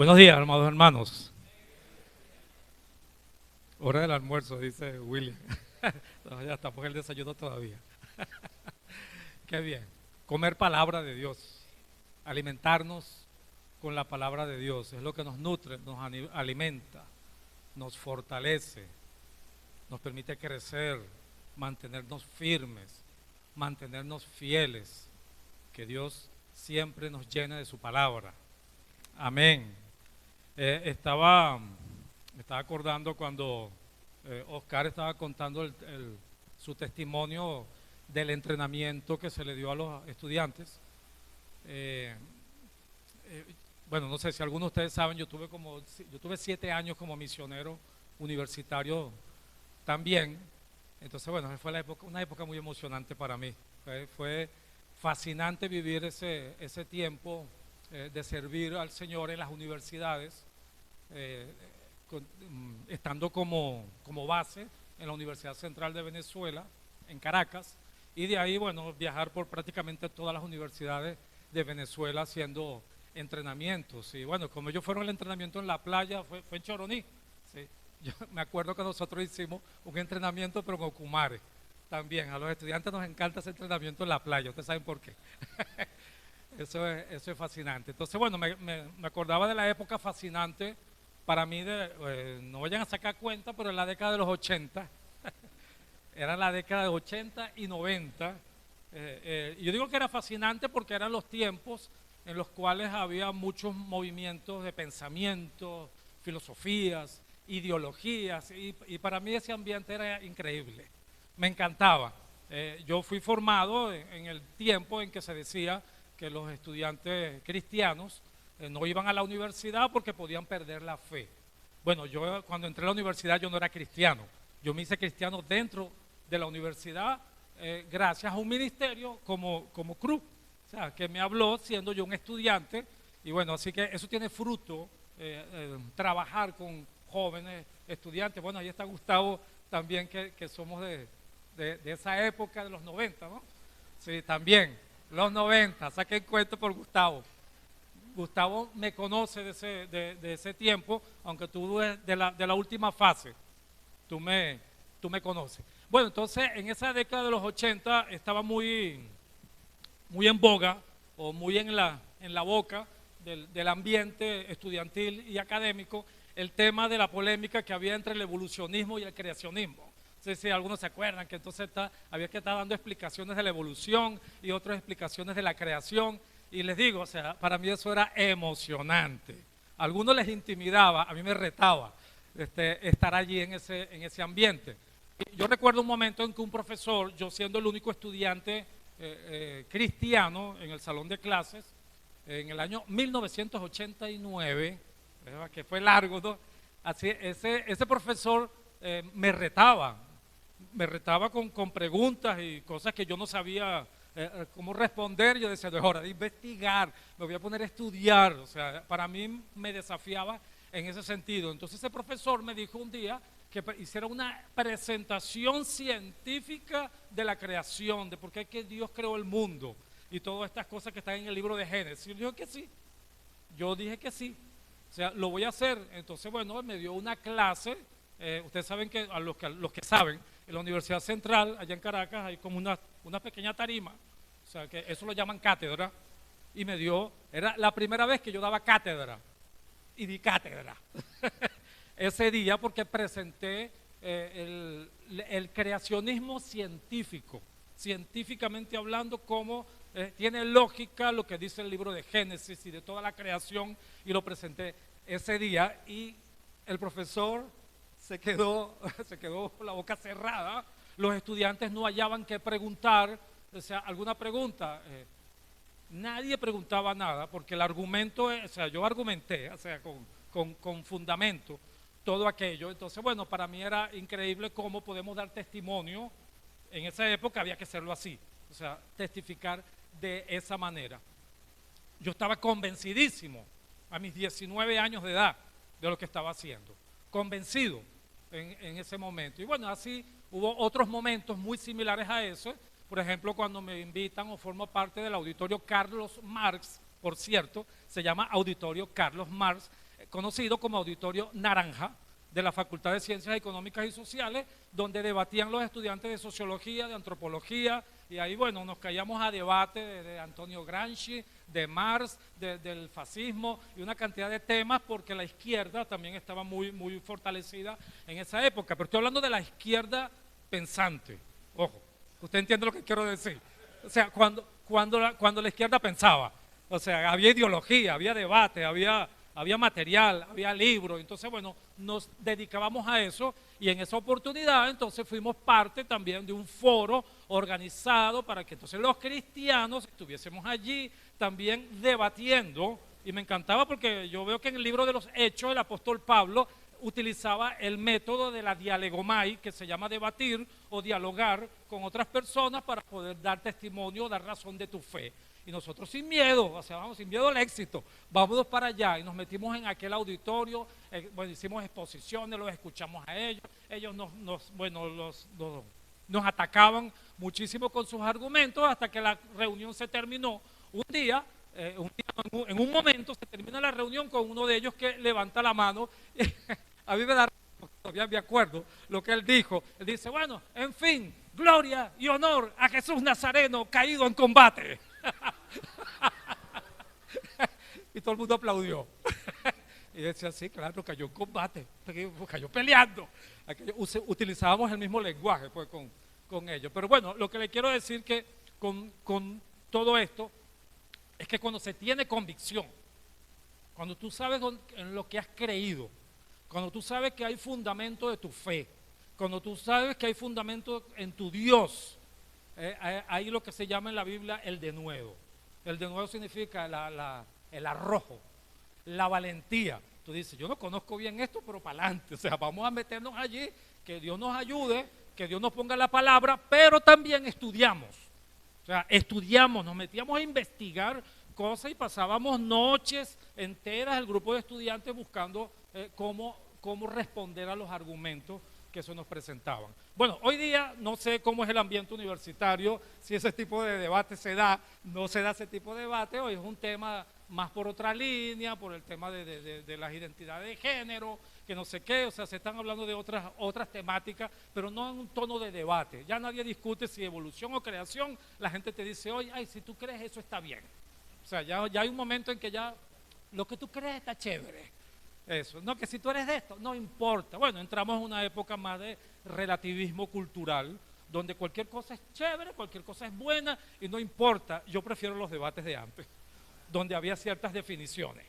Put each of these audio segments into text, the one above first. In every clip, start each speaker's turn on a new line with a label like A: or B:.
A: Buenos días, amados hermanos. Hora del almuerzo, dice William. No, ya estamos en el desayuno todavía. Qué bien. Comer palabra de Dios, alimentarnos con la palabra de Dios, es lo que nos nutre, nos alimenta, nos fortalece, nos permite crecer, mantenernos firmes, mantenernos fieles. Que Dios siempre nos llene de su palabra. Amén. Me estaba acordando cuando Oscar estaba contando su testimonio del entrenamiento que se le dio a los estudiantes. Eh, eh, bueno, no sé si algunos de ustedes saben, yo tuve 7 años como misionero universitario también. Entonces, bueno, fue una época muy emocionante para mí. Fue fascinante vivir ese tiempo de servir al Señor en las universidades, eh, estando como base en la Universidad Central de Venezuela, en Caracas, y de ahí, bueno, viajar por prácticamente todas las universidades de Venezuela haciendo entrenamientos. Y bueno, como ellos fueron el entrenamiento en la playa, fue en Choroní. ¿Sí? Yo me acuerdo que nosotros hicimos un entrenamiento, pero en Ocumare. También a los estudiantes nos encanta ese entrenamiento en la playa, ustedes saben por qué. Eso es fascinante. Entonces, bueno, me acordaba de la época fascinante para mí, no vayan a sacar cuenta, pero en la década de los 80, era la década de 80 y 90. Y yo digo que era fascinante porque eran los tiempos en los cuales había muchos movimientos de pensamiento, filosofías, ideologías, y para mí ese ambiente era increíble, me encantaba. Yo fui formado en el tiempo en que se decía que los estudiantes cristianos no iban a la universidad porque podían perder la fe. Bueno, yo cuando entré a la universidad yo no era cristiano, yo me hice cristiano dentro de la universidad gracias a un ministerio como CRU, o sea, que me habló siendo yo un estudiante, y bueno, así que eso tiene fruto, trabajar con jóvenes estudiantes. Bueno, ahí está Gustavo también, que somos de esa época de los 90, ¿no? Sí, también, los 90, saquen cuenta por Gustavo. Gustavo me conoce de ese tiempo, aunque tú de la última fase, tú me conoces. Bueno, entonces en esa década de los 80 estaba muy en boga, o muy en la boca del ambiente estudiantil y académico, el tema de la polémica que había entre el evolucionismo y el creacionismo. No sé si algunos se acuerdan que entonces había que estar dando explicaciones de la evolución y otras explicaciones de la creación. Y les digo, o sea, para mí eso era emocionante. A algunos les intimidaba, a mí me retaba estar allí en ese ambiente. Y yo recuerdo un momento en que un profesor, yo siendo el único estudiante cristiano en el salón de clases, en el año 1989, que fue largo, ¿no? Así, ese profesor me retaba con preguntas y cosas que yo no sabía cómo responder. Yo decía, no es hora de investigar, me voy a poner a estudiar. O sea, para mí me desafiaba en ese sentido. Entonces ese profesor me dijo un día que hiciera una presentación científica de la creación, de por qué es que Dios creó el mundo y todas estas cosas que están en el libro de Génesis. Yo dije que sí, yo dije que sí, o sea, lo voy a hacer. Entonces, bueno, él me dio una clase. Ustedes saben que a los que saben, en la Universidad Central, allá en Caracas, hay como una pequeña tarima, o sea, que eso lo llaman cátedra, y era la primera vez que yo daba cátedra, y di cátedra ese día porque presenté el creacionismo científico, científicamente hablando, cómo tiene lógica lo que dice el libro de Génesis y de toda la creación, y lo presenté ese día, y el profesor se quedó con la boca cerrada. Los estudiantes no hallaban qué preguntar, o sea, alguna pregunta. Nadie preguntaba nada porque el argumento, o sea, yo argumenté, o sea, con fundamento, todo aquello. Entonces, bueno, para mí era increíble cómo podemos dar testimonio. En esa época había que hacerlo así, o sea, testificar de esa manera. Yo estaba convencidísimo a mis 19 años de edad de lo que estaba haciendo, convencido en ese momento. Y bueno, así hubo otros momentos muy similares a eso. Por ejemplo, cuando me invitan o formo parte del auditorio Carlos Marx, por cierto, se llama Auditorio Carlos Marx, conocido como Auditorio Naranja de la Facultad de Ciencias Económicas y Sociales, donde debatían los estudiantes de sociología, de antropología, y ahí, bueno, nos caíamos a debate de Antonio Gramsci, de Marx, del fascismo y una cantidad de temas, porque la izquierda también estaba muy fortalecida en esa época. Pero estoy hablando de la izquierda pensante. Ojo, usted entiende lo que quiero decir. O sea, cuando la izquierda pensaba, o sea, había ideología, había debate, había material, había libros. Entonces, bueno, nos dedicábamos a eso, y en esa oportunidad entonces fuimos parte también de un foro organizado para que entonces los cristianos estuviésemos allí también debatiendo. Y me encantaba porque yo veo que en el libro de los Hechos el apóstol Pablo utilizaba el método de la dialegomai, que se llama debatir o dialogar con otras personas para poder dar testimonio, dar razón de tu fe. Y nosotros sin miedo, o sea, vamos sin miedo al éxito, vámonos para allá, y nos metimos en aquel auditorio, bueno, hicimos exposiciones, los escuchamos a ellos nos atacaban muchísimo con sus argumentos, hasta que la reunión se terminó. En un momento se termina la reunión con uno de ellos que levanta la mano. A mí me da, todavía me acuerdo lo que él dijo. Él dice, bueno, en fin, gloria y honor a Jesús Nazareno caído en combate. Y todo el mundo aplaudió. Y decía, sí, claro, cayó en combate, cayó peleando. Utilizábamos el mismo lenguaje pues, con ellos. Pero bueno, lo que le quiero decir que con todo esto es que cuando se tiene convicción, cuando tú sabes en lo que has creído, cuando tú sabes que hay fundamento de tu fe, cuando tú sabes que hay fundamento en tu Dios, hay lo que se llama en la Biblia el denuedo. El denuedo significa el arrojo, la valentía. Tú dices, yo no conozco bien esto, pero para adelante. O sea, vamos a meternos allí, que Dios nos ayude, que Dios nos ponga la palabra, pero también estudiamos. O sea, estudiamos, nos metíamos a investigar cosas y pasábamos noches enteras el grupo de estudiantes buscando cómo responder a los argumentos que se nos presentaban. Bueno, hoy día no sé cómo es el ambiente universitario, si ese tipo de debate se da, no se da ese tipo de debate. Hoy es un tema más por otra línea, por el tema de las identidades de género, que no sé qué, o sea, se están hablando de otras temáticas, pero no en un tono de debate. Ya nadie discute si evolución o creación, la gente te dice, oye, ay, si tú crees eso está bien. O sea, ya hay un momento en que ya lo que tú crees está chévere. Eso, no, que si tú eres de esto, no importa. Bueno, entramos en una época más de relativismo cultural, donde cualquier cosa es chévere, cualquier cosa es buena y no importa. Yo prefiero los debates de antes, donde había ciertas definiciones.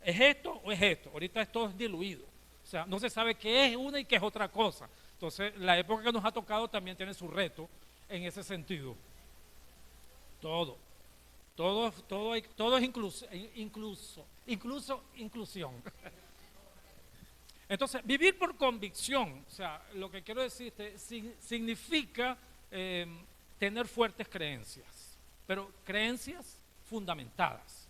A: ¿Es esto o es esto? Ahorita esto es diluido. O sea, no se sabe qué es una y qué es otra cosa. Entonces, la época que nos ha tocado también tiene su reto en ese sentido. Todo es inclusión. Entonces, vivir por convicción, o sea, lo que quiero decirte, significa tener fuertes creencias, pero creencias fundamentadas,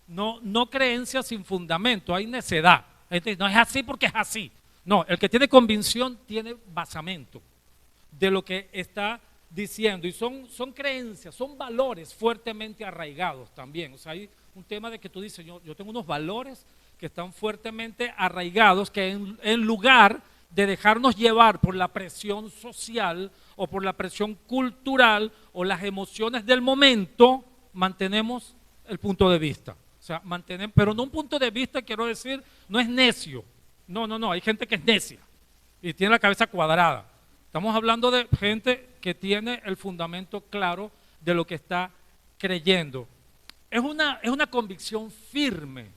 A: no creencias sin fundamento. Hay necedad. No es así porque es así. No, el que tiene convicción tiene basamento de lo que está diciendo, y son creencias, son valores fuertemente arraigados también. O sea, hay un tema de que tú dices, yo tengo unos valores que están fuertemente arraigados, que en lugar de dejarnos llevar por la presión social o por la presión cultural o las emociones del momento, mantenemos el punto de vista. O sea, pero no un punto de vista, quiero decir, no es necio. No, hay gente que es necia y tiene la cabeza cuadrada. Estamos hablando de gente que tiene el fundamento claro de lo que está creyendo. Es una convicción firme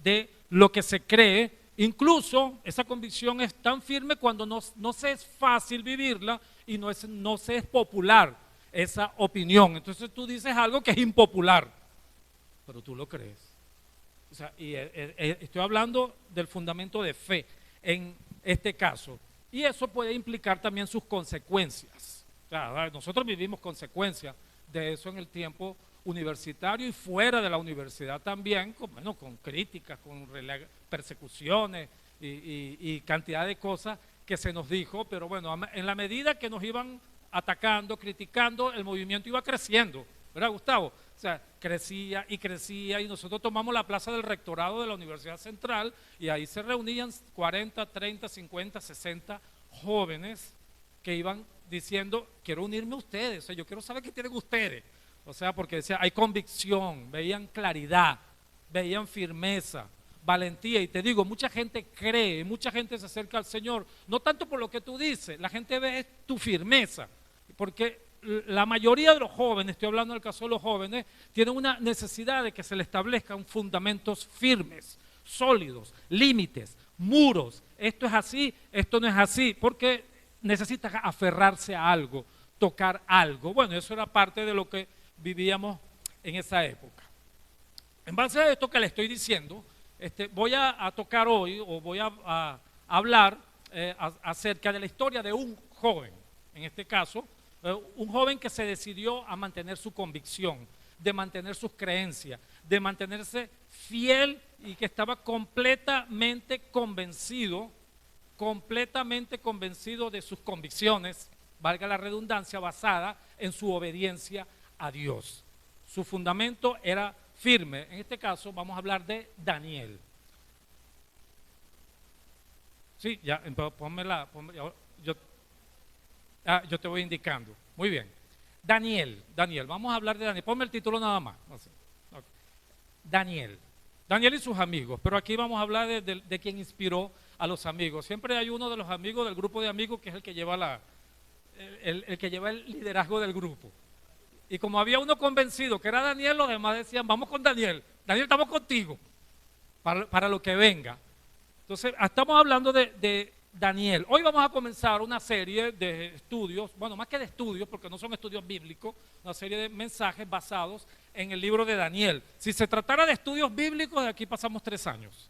A: de lo que se cree. Incluso esa convicción es tan firme cuando no se es fácil vivirla y no se es popular esa opinión. Entonces tú dices algo que es impopular, pero tú lo crees. O sea, estoy hablando del fundamento de fe en este caso. Y eso puede implicar también sus consecuencias. O sea, nosotros vivimos consecuencias de eso en el tiempo universitario y fuera de la universidad también, con críticas, con persecuciones y cantidad de cosas que se nos dijo. Pero bueno, en la medida que nos iban atacando, criticando, el movimiento iba creciendo, ¿verdad, Gustavo? O sea, crecía y crecía y nosotros tomamos la plaza del rectorado de la Universidad Central y ahí se reunían 40, 30, 50, 60 jóvenes que iban diciendo, quiero unirme a ustedes, o sea, yo quiero saber qué tienen ustedes. O sea, porque decía, hay convicción, veían claridad, veían firmeza, valentía. Y te digo, mucha gente cree, mucha gente se acerca al Señor, no tanto por lo que tú dices, la gente ve tu firmeza, porque la mayoría de los jóvenes, estoy hablando del caso de los jóvenes, tienen una necesidad de que se le establezcan fundamentos firmes, sólidos, límites, muros. Esto es así, esto no es así, porque necesitas aferrarse a algo, tocar algo. Bueno, eso era parte de lo que vivíamos en esa época. En base a esto que le estoy diciendo, voy a tocar hoy, o voy a hablar acerca de la historia de un joven, en este caso, un joven que se decidió a mantener su convicción, de mantener sus creencias, de mantenerse fiel y que estaba completamente convencido de sus convicciones, valga la redundancia, basada en su obediencia a Dios. Su fundamento era firme. En este caso vamos a hablar de Daniel. Sí, ya, yo te voy indicando. Muy bien. Daniel, vamos a hablar de Daniel. Ponme el título nada más. Okay. Daniel y sus amigos, pero aquí vamos a hablar de quien inspiró a los amigos. Siempre hay uno de los amigos del grupo de amigos que es el que lleva el que lleva el liderazgo del grupo. Y como había uno convencido que era Daniel, los demás decían, vamos con Daniel. Daniel, estamos contigo para lo que venga. Entonces, estamos hablando de Daniel. Hoy vamos a comenzar una serie de estudios, bueno, más que de estudios, porque no son estudios bíblicos, una serie de mensajes basados en el libro de Daniel. Si se tratara de estudios bíblicos, de aquí pasamos 3 años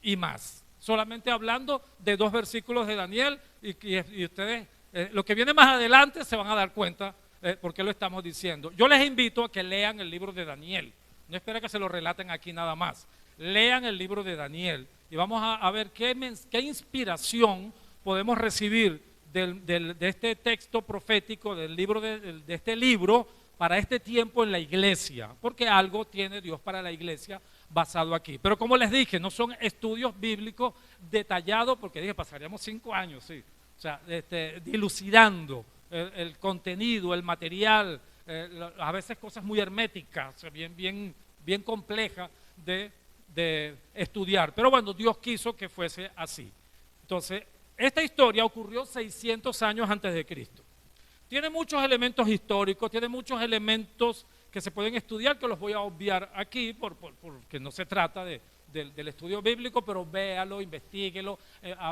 A: y más. Solamente hablando de 2 versículos de Daniel y ustedes, lo que viene más adelante se van a dar cuenta por qué lo estamos diciendo. Yo les invito a que lean el libro de Daniel. No espera que se lo relaten aquí nada más. Lean el libro de Daniel y vamos a ver qué inspiración podemos recibir de este texto profético, del libro de este libro para este tiempo en la iglesia, porque algo tiene Dios para la iglesia basado aquí. Pero como les dije, no son estudios bíblicos detallados, porque dije, pasaríamos 5 años, sí. O sea, dilucidando el contenido, el material, a veces cosas muy herméticas, bien complejas de estudiar. Pero bueno, Dios quiso que fuese así. Entonces, esta historia ocurrió 600 años antes de Cristo. Tiene muchos elementos históricos, tiene muchos elementos que se pueden estudiar, que los voy a obviar aquí, porque no se trata del estudio bíblico, pero véalo, investíguelo,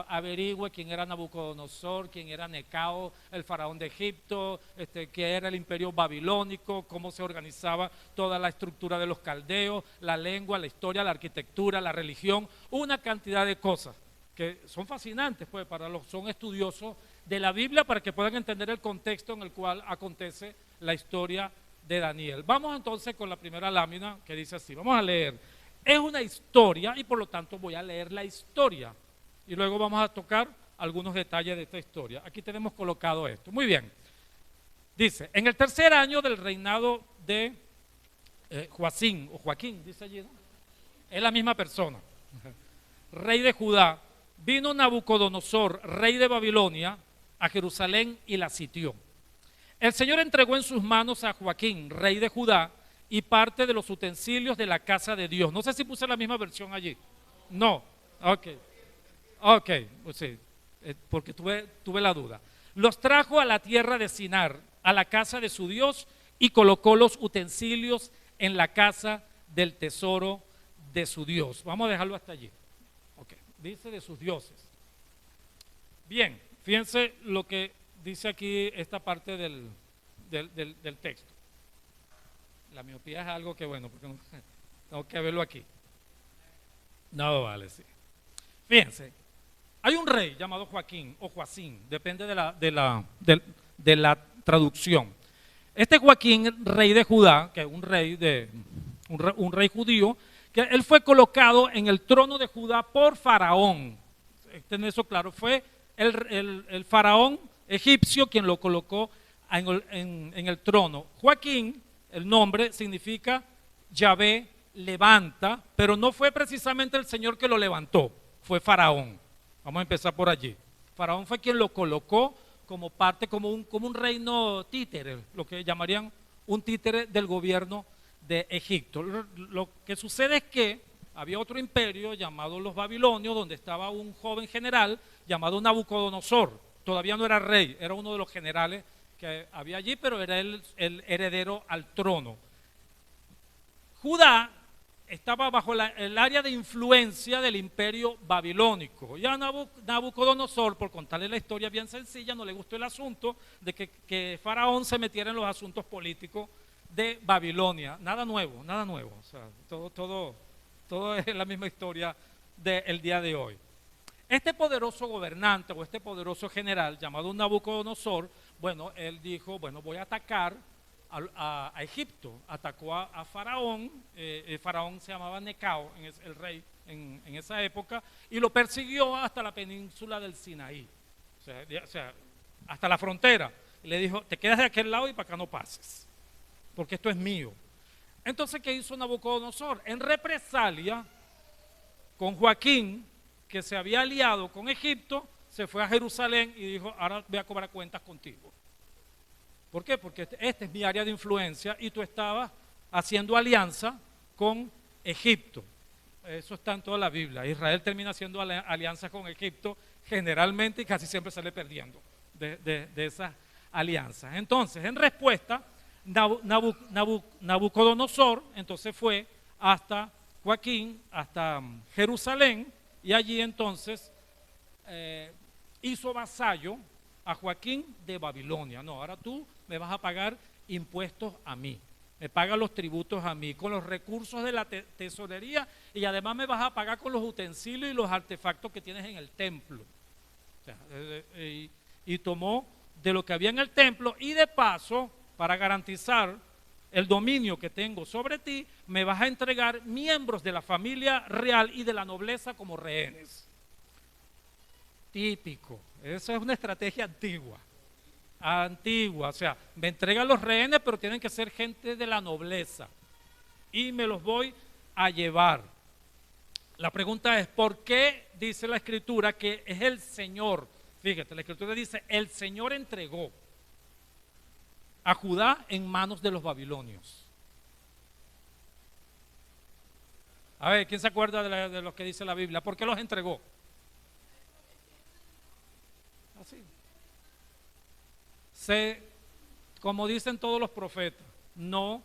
A: averigüe quién era Nabucodonosor, quién era Necao, el faraón de Egipto, qué era el imperio babilónico, cómo se organizaba toda la estructura de los caldeos, la lengua, la historia, la arquitectura, la religión, una cantidad de cosas que son fascinantes pues, para los son estudiosos de la Biblia, para que puedan entender el contexto en el cual acontece la historia de Daniel. Vamos entonces con la primera lámina que dice así, vamos a leer. Es una historia y por lo tanto voy a leer la historia y luego vamos a tocar algunos detalles de esta historia. Aquí tenemos colocado esto. Muy bien. Dice, en el 3er año del reinado de Joaquín, dice allí, ¿no? Es la misma persona. Rey de Judá, vino Nabucodonosor, rey de Babilonia, a Jerusalén y la sitió. El Señor entregó en sus manos a Joaquín, rey de Judá, y parte de los utensilios de la casa de Dios. No sé si puse la misma versión allí. No, ok, pues sí, porque tuve la duda. Los trajo a la tierra de Sinar, a la casa de su Dios, y colocó los utensilios en la casa del tesoro de su Dios. Vamos a dejarlo hasta allí. Okay. Dice de sus dioses. Bien, fíjense lo que dice aquí esta parte del texto. La miopía es algo que bueno, porque no, tengo que verlo aquí. No vale, sí. Fíjense, hay un rey llamado Joaquín o Joacín, depende de la traducción. Este Joaquín, rey de Judá, que es un rey judío, que él fue colocado en el trono de Judá por Faraón. Ten eso claro, fue el faraón egipcio quien lo colocó en el trono. Joaquín el nombre significa Yahvé levanta, pero no fue precisamente el Señor que lo levantó, fue Faraón. Vamos a empezar por allí. Faraón fue quien lo colocó como parte, como un reino títere, lo que llamarían un títere del gobierno de Egipto. Lo que sucede es que había otro imperio llamado los babilonios, donde estaba un joven general llamado Nabucodonosor. Todavía no era rey, era uno de los generales que había allí, pero era el heredero al trono. Judá estaba bajo el área de influencia del imperio babilónico. Ya Nabucodonosor, por contarle la historia bien sencilla, no le gustó el asunto de que Faraón se metiera en los asuntos políticos de Babilonia. Nada nuevo, o sea, todo es la misma historia del día de hoy. Este poderoso gobernante o este poderoso general llamado Nabucodonosor, bueno, él dijo, bueno, voy a atacar a Egipto. Atacó a Faraón. Faraón se llamaba Necao, el rey en esa época, y lo persiguió hasta la península del Sinaí, o sea, hasta la frontera. Y le dijo, te quedas de aquel lado y para acá no pases, porque esto es mío. Entonces, ¿qué hizo Nabucodonosor? En represalia, con Joaquín, que se había aliado con Egipto, se fue a Jerusalén y dijo, ahora voy a cobrar cuentas contigo. ¿Por qué? Porque este es mi área de influencia y tú estabas haciendo alianza con Egipto. Eso está en toda la Biblia. Israel termina haciendo alianzas con Egipto generalmente y casi siempre sale perdiendo de esas alianzas. Entonces, en respuesta, Nabucodonosor entonces fue hasta Joaquín, hasta Jerusalén, y allí entonces hizo vasallo a Joaquín de Babilonia. No, ahora tú me vas a pagar impuestos a mí, me pagas los tributos a mí, con los recursos de la tesorería, y además me vas a pagar con los utensilios y los artefactos que tienes en el templo. O sea, y tomó de lo que había en el templo, y de paso, para garantizar el dominio que tengo sobre ti, me vas a entregar miembros de la familia real y de la nobleza como rehenes. Típico, esa es una estrategia antigua, o sea, me entregan los rehenes, pero tienen que ser gente de la nobleza y me los voy a llevar. La pregunta es, ¿por qué dice la Escritura que es el Señor? Fíjate, la Escritura dice, el Señor entregó a Judá en manos de los babilonios. A ver, ¿quién se acuerda de lo que dice la Biblia? ¿Por qué los entregó? Así. Como dicen todos los profetas, no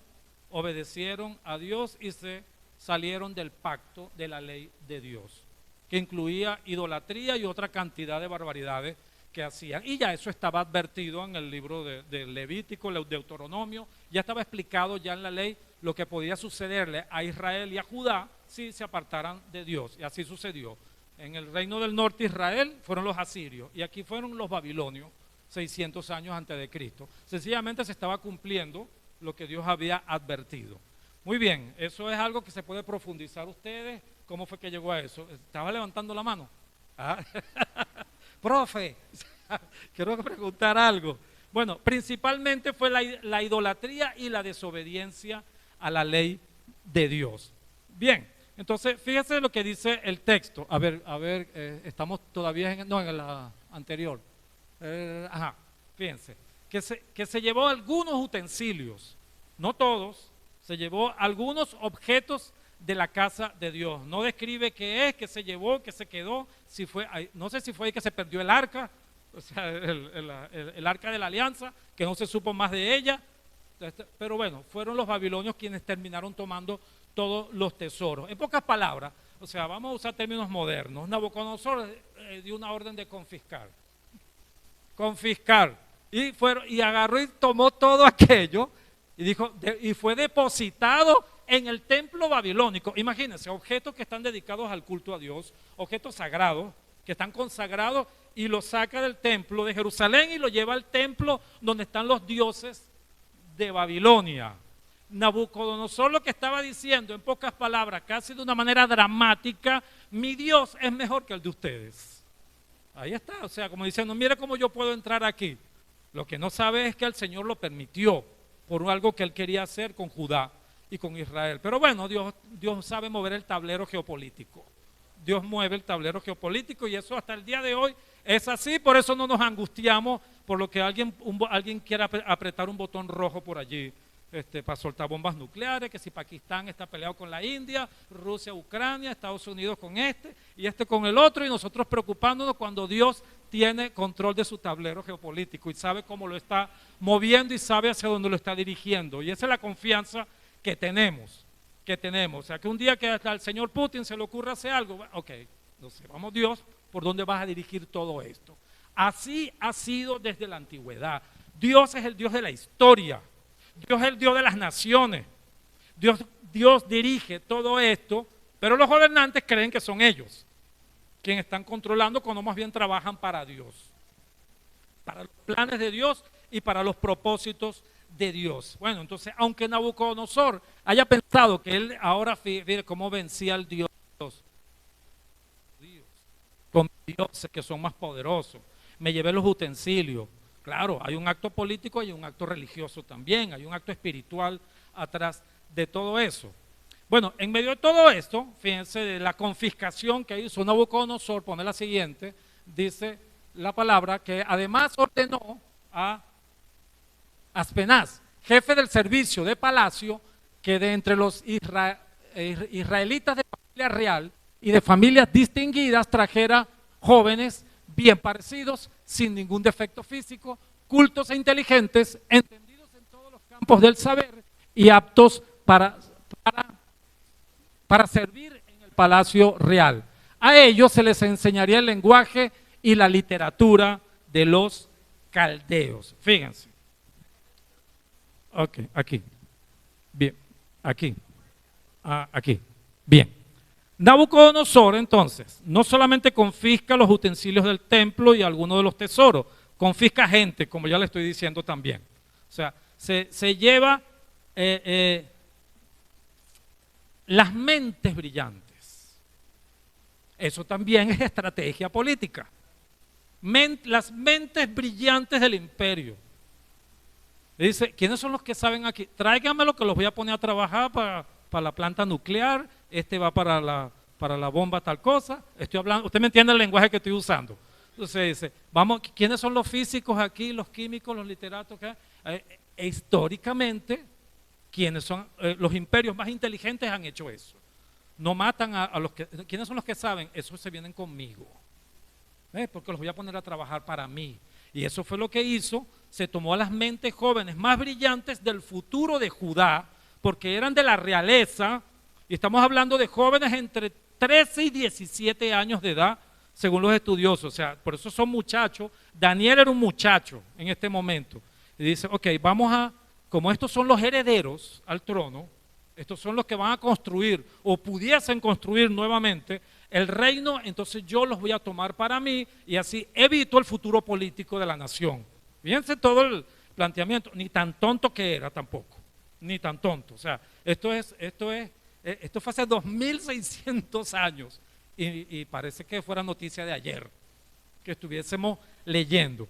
A: obedecieron a Dios y se salieron del pacto de la ley de Dios, que incluía idolatría y otra cantidad de barbaridades que hacían. Y ya eso estaba advertido en el libro de Levítico, el Deuteronomio, ya estaba explicado ya en la ley lo que podía sucederle a Israel y a Judá si se apartaran de Dios. Y así sucedió. En el reino del norte Israel fueron los asirios y aquí fueron los babilonios 600 años antes de Cristo. Sencillamente se estaba cumpliendo lo que Dios había advertido. Muy bien, eso es algo que se puede profundizar ustedes. ¿Cómo fue que llegó a eso? ¿Estaba levantando la mano? ¿Ah? Profe, quiero preguntar algo. Bueno, principalmente fue la idolatría y la desobediencia a la ley de Dios. Bien, entonces fíjese lo que dice el texto. A ver, estamos todavía en la anterior. Fíjense, que se llevó algunos utensilios, no todos, se llevó algunos objetos de la casa de Dios. No describe qué es, qué se llevó, qué se quedó, si fue, no sé si fue ahí que se perdió el arca, o sea, el arca de la alianza, que no se supo más de ella, pero bueno, fueron los babilonios quienes terminaron tomando todos los tesoros. En pocas palabras, o sea, vamos a usar términos modernos, Nabucodonosor dio una orden de confiscar, y agarró y tomó todo aquello, y dijo, y fue depositado en el templo babilónico. Imagínense, objetos que están dedicados al culto a Dios, objetos sagrados, que están consagrados, y los saca del templo de Jerusalén y lo lleva al templo donde están los dioses de Babilonia. Nabucodonosor lo que estaba diciendo, en pocas palabras, casi de una manera dramática, mi Dios es mejor que el de ustedes. Ahí está, o sea, como diciendo, mire cómo yo puedo entrar aquí. Lo que no sabe es que el Señor lo permitió, por algo que él quería hacer con Judá y con Israel. Pero bueno, Dios sabe mover el tablero geopolítico. Dios mueve el tablero geopolítico y eso hasta el día de hoy es así, por eso no nos angustiamos por lo que alguien quiera apretar un botón rojo por allí para soltar bombas nucleares, que si Pakistán está peleado con la India, Rusia, Ucrania, Estados Unidos con y este con el otro, y nosotros preocupándonos cuando Dios tiene control de su tablero geopolítico y sabe cómo lo está moviendo y sabe hacia dónde lo está dirigiendo. Y esa es la confianza que tenemos. O sea, que un día que hasta al señor Putin se le ocurra hacer algo, ok, no sé, vamos Dios, ¿por dónde vas a dirigir todo esto? Así ha sido desde la antigüedad. Dios es el Dios de la historia. Dios es el Dios de las naciones. Dios dirige todo esto, pero los gobernantes creen que son ellos quienes están controlando cuando más bien trabajan para Dios, para los planes de Dios y para los propósitos de Dios. Bueno, entonces, aunque Nabucodonosor haya pensado que él ahora, fíjate cómo vencía al Dios, con dioses que son más poderosos, me llevé los utensilios. Claro, hay un acto político y hay un acto religioso también, hay un acto espiritual atrás de todo eso. Bueno, en medio de todo esto, fíjense, de la confiscación que hizo Nabucodonosor, pone la siguiente, dice la palabra que además ordenó a Aspenaz, jefe del servicio de palacio, que de entre los israelitas de familia real y de familias distinguidas trajera jóvenes bien parecidos, sin ningún defecto físico, cultos e inteligentes, entendidos en todos los campos del saber y aptos para servir en el palacio real. A ellos se les enseñaría el lenguaje y la literatura de los caldeos. Fíjense. Ok, aquí. Bien, aquí. Aquí. Bien. Nabucodonosor, entonces, no solamente confisca los utensilios del templo y algunos de los tesoros, confisca gente, como ya le estoy diciendo también. O sea, se lleva las mentes brillantes. Eso también es estrategia política. Las mentes brillantes del imperio. Dice, ¿quiénes son los que saben aquí? Tráiganmelo que los voy a poner a trabajar para la planta nuclear, va para la bomba tal cosa. Estoy hablando, usted me entiende el lenguaje que estoy usando. Entonces dice, vamos, ¿quiénes son los físicos aquí, los químicos, los literatos? Históricamente, ¿quiénes son los imperios más inteligentes han hecho eso? No matan a los que, ¿quiénes son los que saben? Esos se vienen conmigo, porque los voy a poner a trabajar para mí. Y eso fue lo que hizo, se tomó a las mentes jóvenes más brillantes del futuro de Judá, porque eran de la realeza, y estamos hablando de jóvenes entre 13 y 17 años de edad, según los estudiosos, o sea, por eso son muchachos. Daniel era un muchacho en este momento, y dice, ok, como estos son los herederos al trono, estos son los que van a construir, o pudiesen construir nuevamente el reino, entonces yo los voy a tomar para mí, y así evito el futuro político de la nación. Fíjense todo el planteamiento, ni tan tonto que era tampoco, ni tan tonto, o sea, esto fue hace 2600 años y parece que fuera noticia de ayer que estuviésemos leyendo.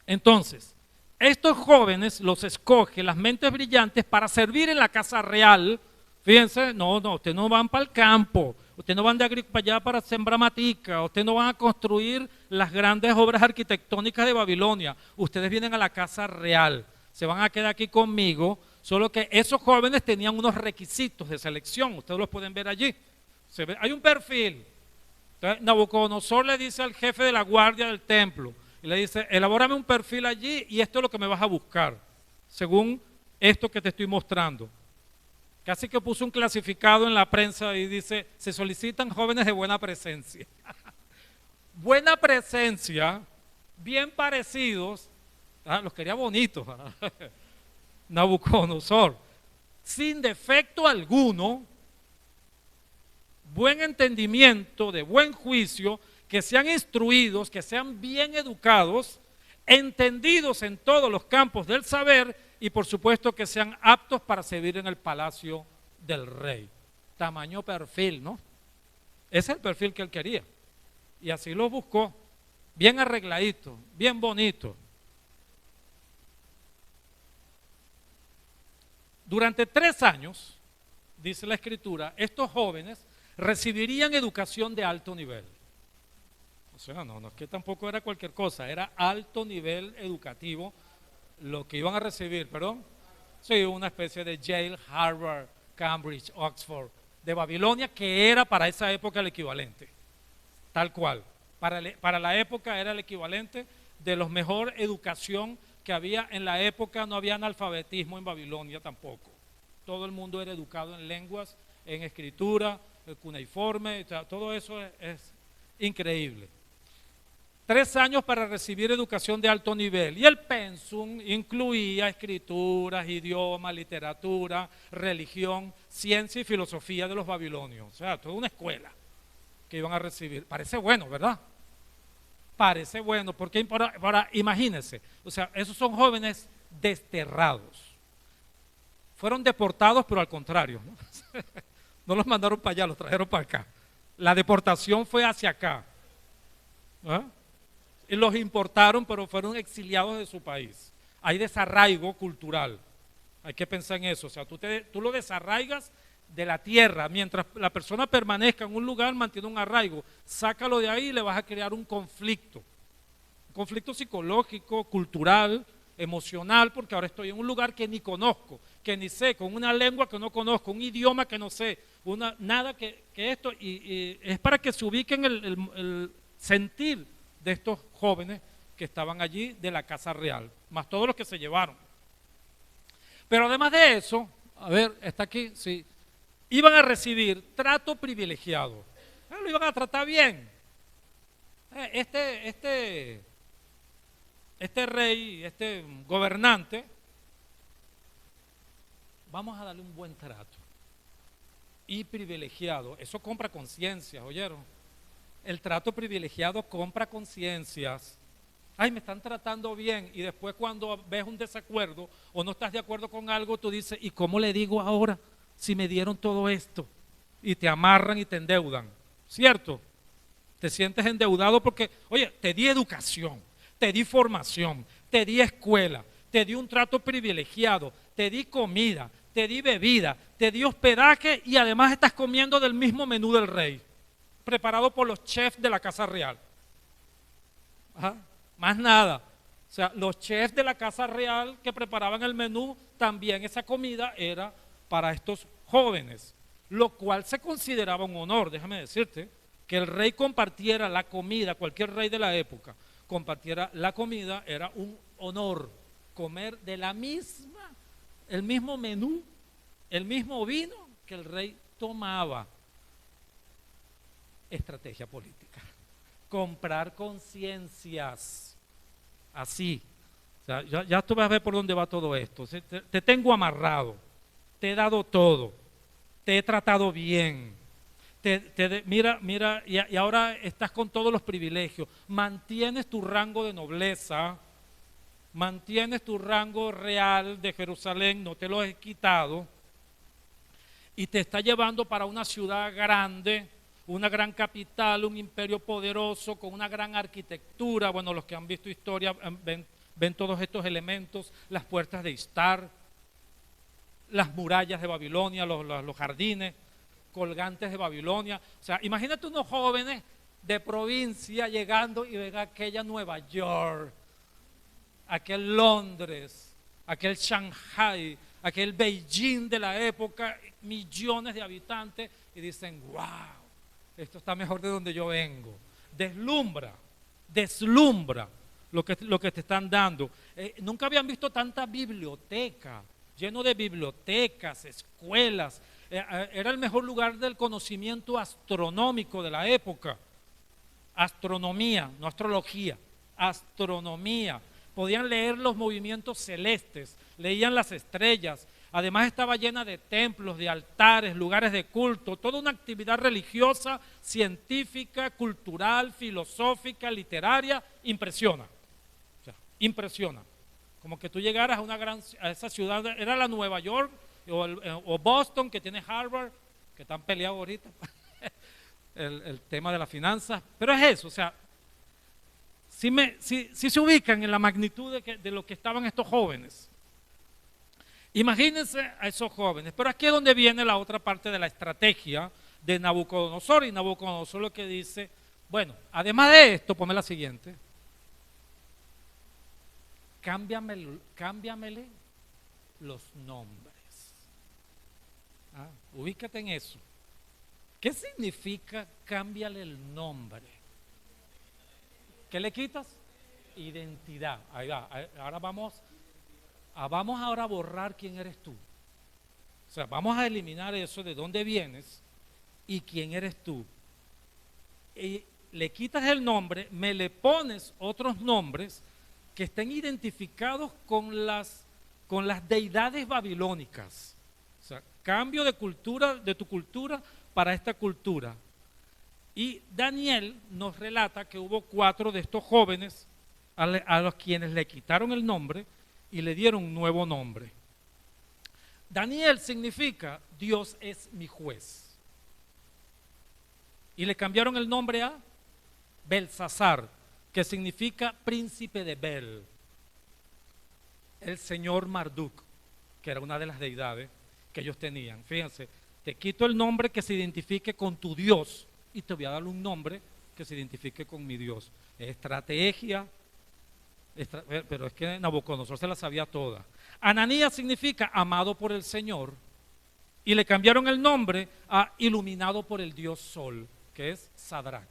A: Entonces, estos jóvenes los escoge las mentes brillantes para servir en la casa real. Fíjense, no, ustedes no van para el campo, ustedes no van para allá para sembrar matica, ustedes no van a construir las grandes obras arquitectónicas de Babilonia, ustedes vienen a la casa real, se van a quedar aquí conmigo. Solo que esos jóvenes tenían unos requisitos de selección, ustedes los pueden ver allí. Hay un perfil. Entonces, Nabucodonosor le dice al jefe de la guardia del templo, y le dice, elabórame un perfil allí y esto es lo que me vas a buscar, según esto que te estoy mostrando. Casi que puso un clasificado en la prensa y dice, se solicitan jóvenes de buena presencia. Buena presencia, bien parecidos, los quería bonitos. Nabucodonosor, sin defecto alguno, buen entendimiento, de buen juicio, que sean instruidos, que sean bien educados, entendidos en todos los campos del saber y por supuesto que sean aptos para servir en el palacio del rey. Tamaño perfil, ¿no? Ese es el perfil que él quería y así lo buscó, bien arregladito, bien bonito. Durante 3 años, dice la Escritura, estos jóvenes recibirían educación de alto nivel. O sea, no es que tampoco era cualquier cosa, era alto nivel educativo lo que iban a recibir, perdón. Sí, una especie de Yale, Harvard, Cambridge, Oxford, de Babilonia, que era para esa época el equivalente, tal cual. Para la época era el equivalente de la mejor educación que había en la época. No había analfabetismo en Babilonia tampoco. Todo el mundo era educado en lenguas, en escritura, cuneiforme, o sea, todo eso es increíble. 3 años para recibir educación de alto nivel, y el pensum incluía escrituras, idioma, literatura, religión, ciencia y filosofía de los babilonios. O sea, toda una escuela que iban a recibir. Parece bueno, ¿verdad? Parece bueno, porque ahora imagínense, o sea, esos son jóvenes desterrados. Fueron deportados, pero al contrario, ¿no? No los mandaron para allá, los trajeron para acá. La deportación fue hacia acá. ¿Ah? Y los importaron, pero fueron exiliados de su país. Hay desarraigo cultural. Hay que pensar en eso. O sea, tú lo desarraigas de la tierra. Mientras la persona permanezca en un lugar, mantiene un arraigo. Sácalo de ahí y le vas a crear un conflicto. Un conflicto psicológico, cultural, emocional, porque ahora estoy en un lugar que ni conozco, que ni sé, con una lengua que no conozco, un idioma que no sé, nada que esto. Y es para que se ubiquen el sentir de estos jóvenes que estaban allí de la casa real, más todos los que se llevaron. Pero además de eso, a ver, está aquí, sí, iban a recibir trato privilegiado. Lo iban a tratar bien. Este rey, este gobernante, vamos a darle un buen trato. Y privilegiado, eso compra conciencias, ¿oyeron? El trato privilegiado compra conciencias. Ay, me están tratando bien, y después cuando ves un desacuerdo o no estás de acuerdo con algo, tú dices, ¿y cómo le digo ahora si me dieron todo esto? Y te amarran y te endeudan, ¿cierto? Te sientes endeudado porque, oye, te di educación, te di formación, te di escuela, te di un trato privilegiado, te di comida, te di bebida, te di hospedaje, y además estás comiendo del mismo menú del rey, preparado por los chefs de la casa real. Ajá. Más nada. O sea, los chefs de la casa real que preparaban el menú, también esa comida era para estos jóvenes, lo cual se consideraba un honor. Déjame decirte que el rey compartiera la comida, cualquier rey de la época compartiera la comida, era un honor. Comer de el mismo menú, el mismo vino que el rey tomaba. Estrategia política, comprar conciencias, así. O sea, ya tú vas a ver por dónde va todo esto. Te tengo amarrado, te he dado todo, te he tratado bien, mira, y ahora estás con todos los privilegios, mantienes tu rango de nobleza, mantienes tu rango real de Jerusalén, no te lo he quitado, y te está llevando para una ciudad grande, una gran capital, un imperio poderoso, con una gran arquitectura. Bueno, los que han visto historia ven todos estos elementos, las puertas de Istar, las murallas de Babilonia, los jardines colgantes de Babilonia. O sea, imagínate unos jóvenes de provincia llegando y ven aquella Nueva York, aquel Londres, aquel Shanghai, aquel Beijing de la época, millones de habitantes, y dicen, wow, esto está mejor de donde yo vengo. Deslumbra lo que te están dando. Nunca habían visto tanta biblioteca, lleno de bibliotecas, escuelas. Era el mejor lugar del conocimiento astronómico de la época. Astronomía, no astrología, astronomía. Podían leer los movimientos celestes, leían las estrellas. Además estaba llena de templos, de altares, lugares de culto, toda una actividad religiosa, científica, cultural, filosófica, literaria. Impresiona, o sea, impresiona. Como que tú llegaras a esa ciudad, era la Nueva York o Boston, que tiene Harvard, que están peleados ahorita, el tema de las finanzas, pero es eso. O sea, si se ubican en la magnitud de lo que estaban estos jóvenes. Imagínense a esos jóvenes, pero aquí es donde viene la otra parte de la estrategia de Nabucodonosor, y Nabucodonosor lo que dice, bueno, además de esto, ponme la siguiente, cámbiamele los nombres. Ubícate en eso. ¿Qué significa cámbiale el nombre? ¿Qué le quitas? Identidad. Ahí va. Ahora vamos ahora a borrar quién eres tú. O sea, vamos a eliminar eso de dónde vienes y quién eres tú. Y le quitas el nombre, me le pones otros nombres que estén identificados con las deidades babilónicas. O sea, cambio de cultura, de tu cultura para esta cultura. Y Daniel nos relata que hubo 4 de estos jóvenes a los quienes le quitaron el nombre y le dieron un nuevo nombre. Daniel significa Dios es mi juez. Y le cambiaron el nombre a Belsasar, que significa príncipe de Bel. El señor Marduk, que era una de las deidades que ellos tenían. Fíjense, te quito el nombre que se identifique con tu Dios y te voy a dar un nombre que se identifique con mi Dios. Estrategia, pero es que Nabucodonosor se la sabía toda. Ananías significa amado por el Señor y le cambiaron el nombre a iluminado por el Dios Sol, que es Sadrach.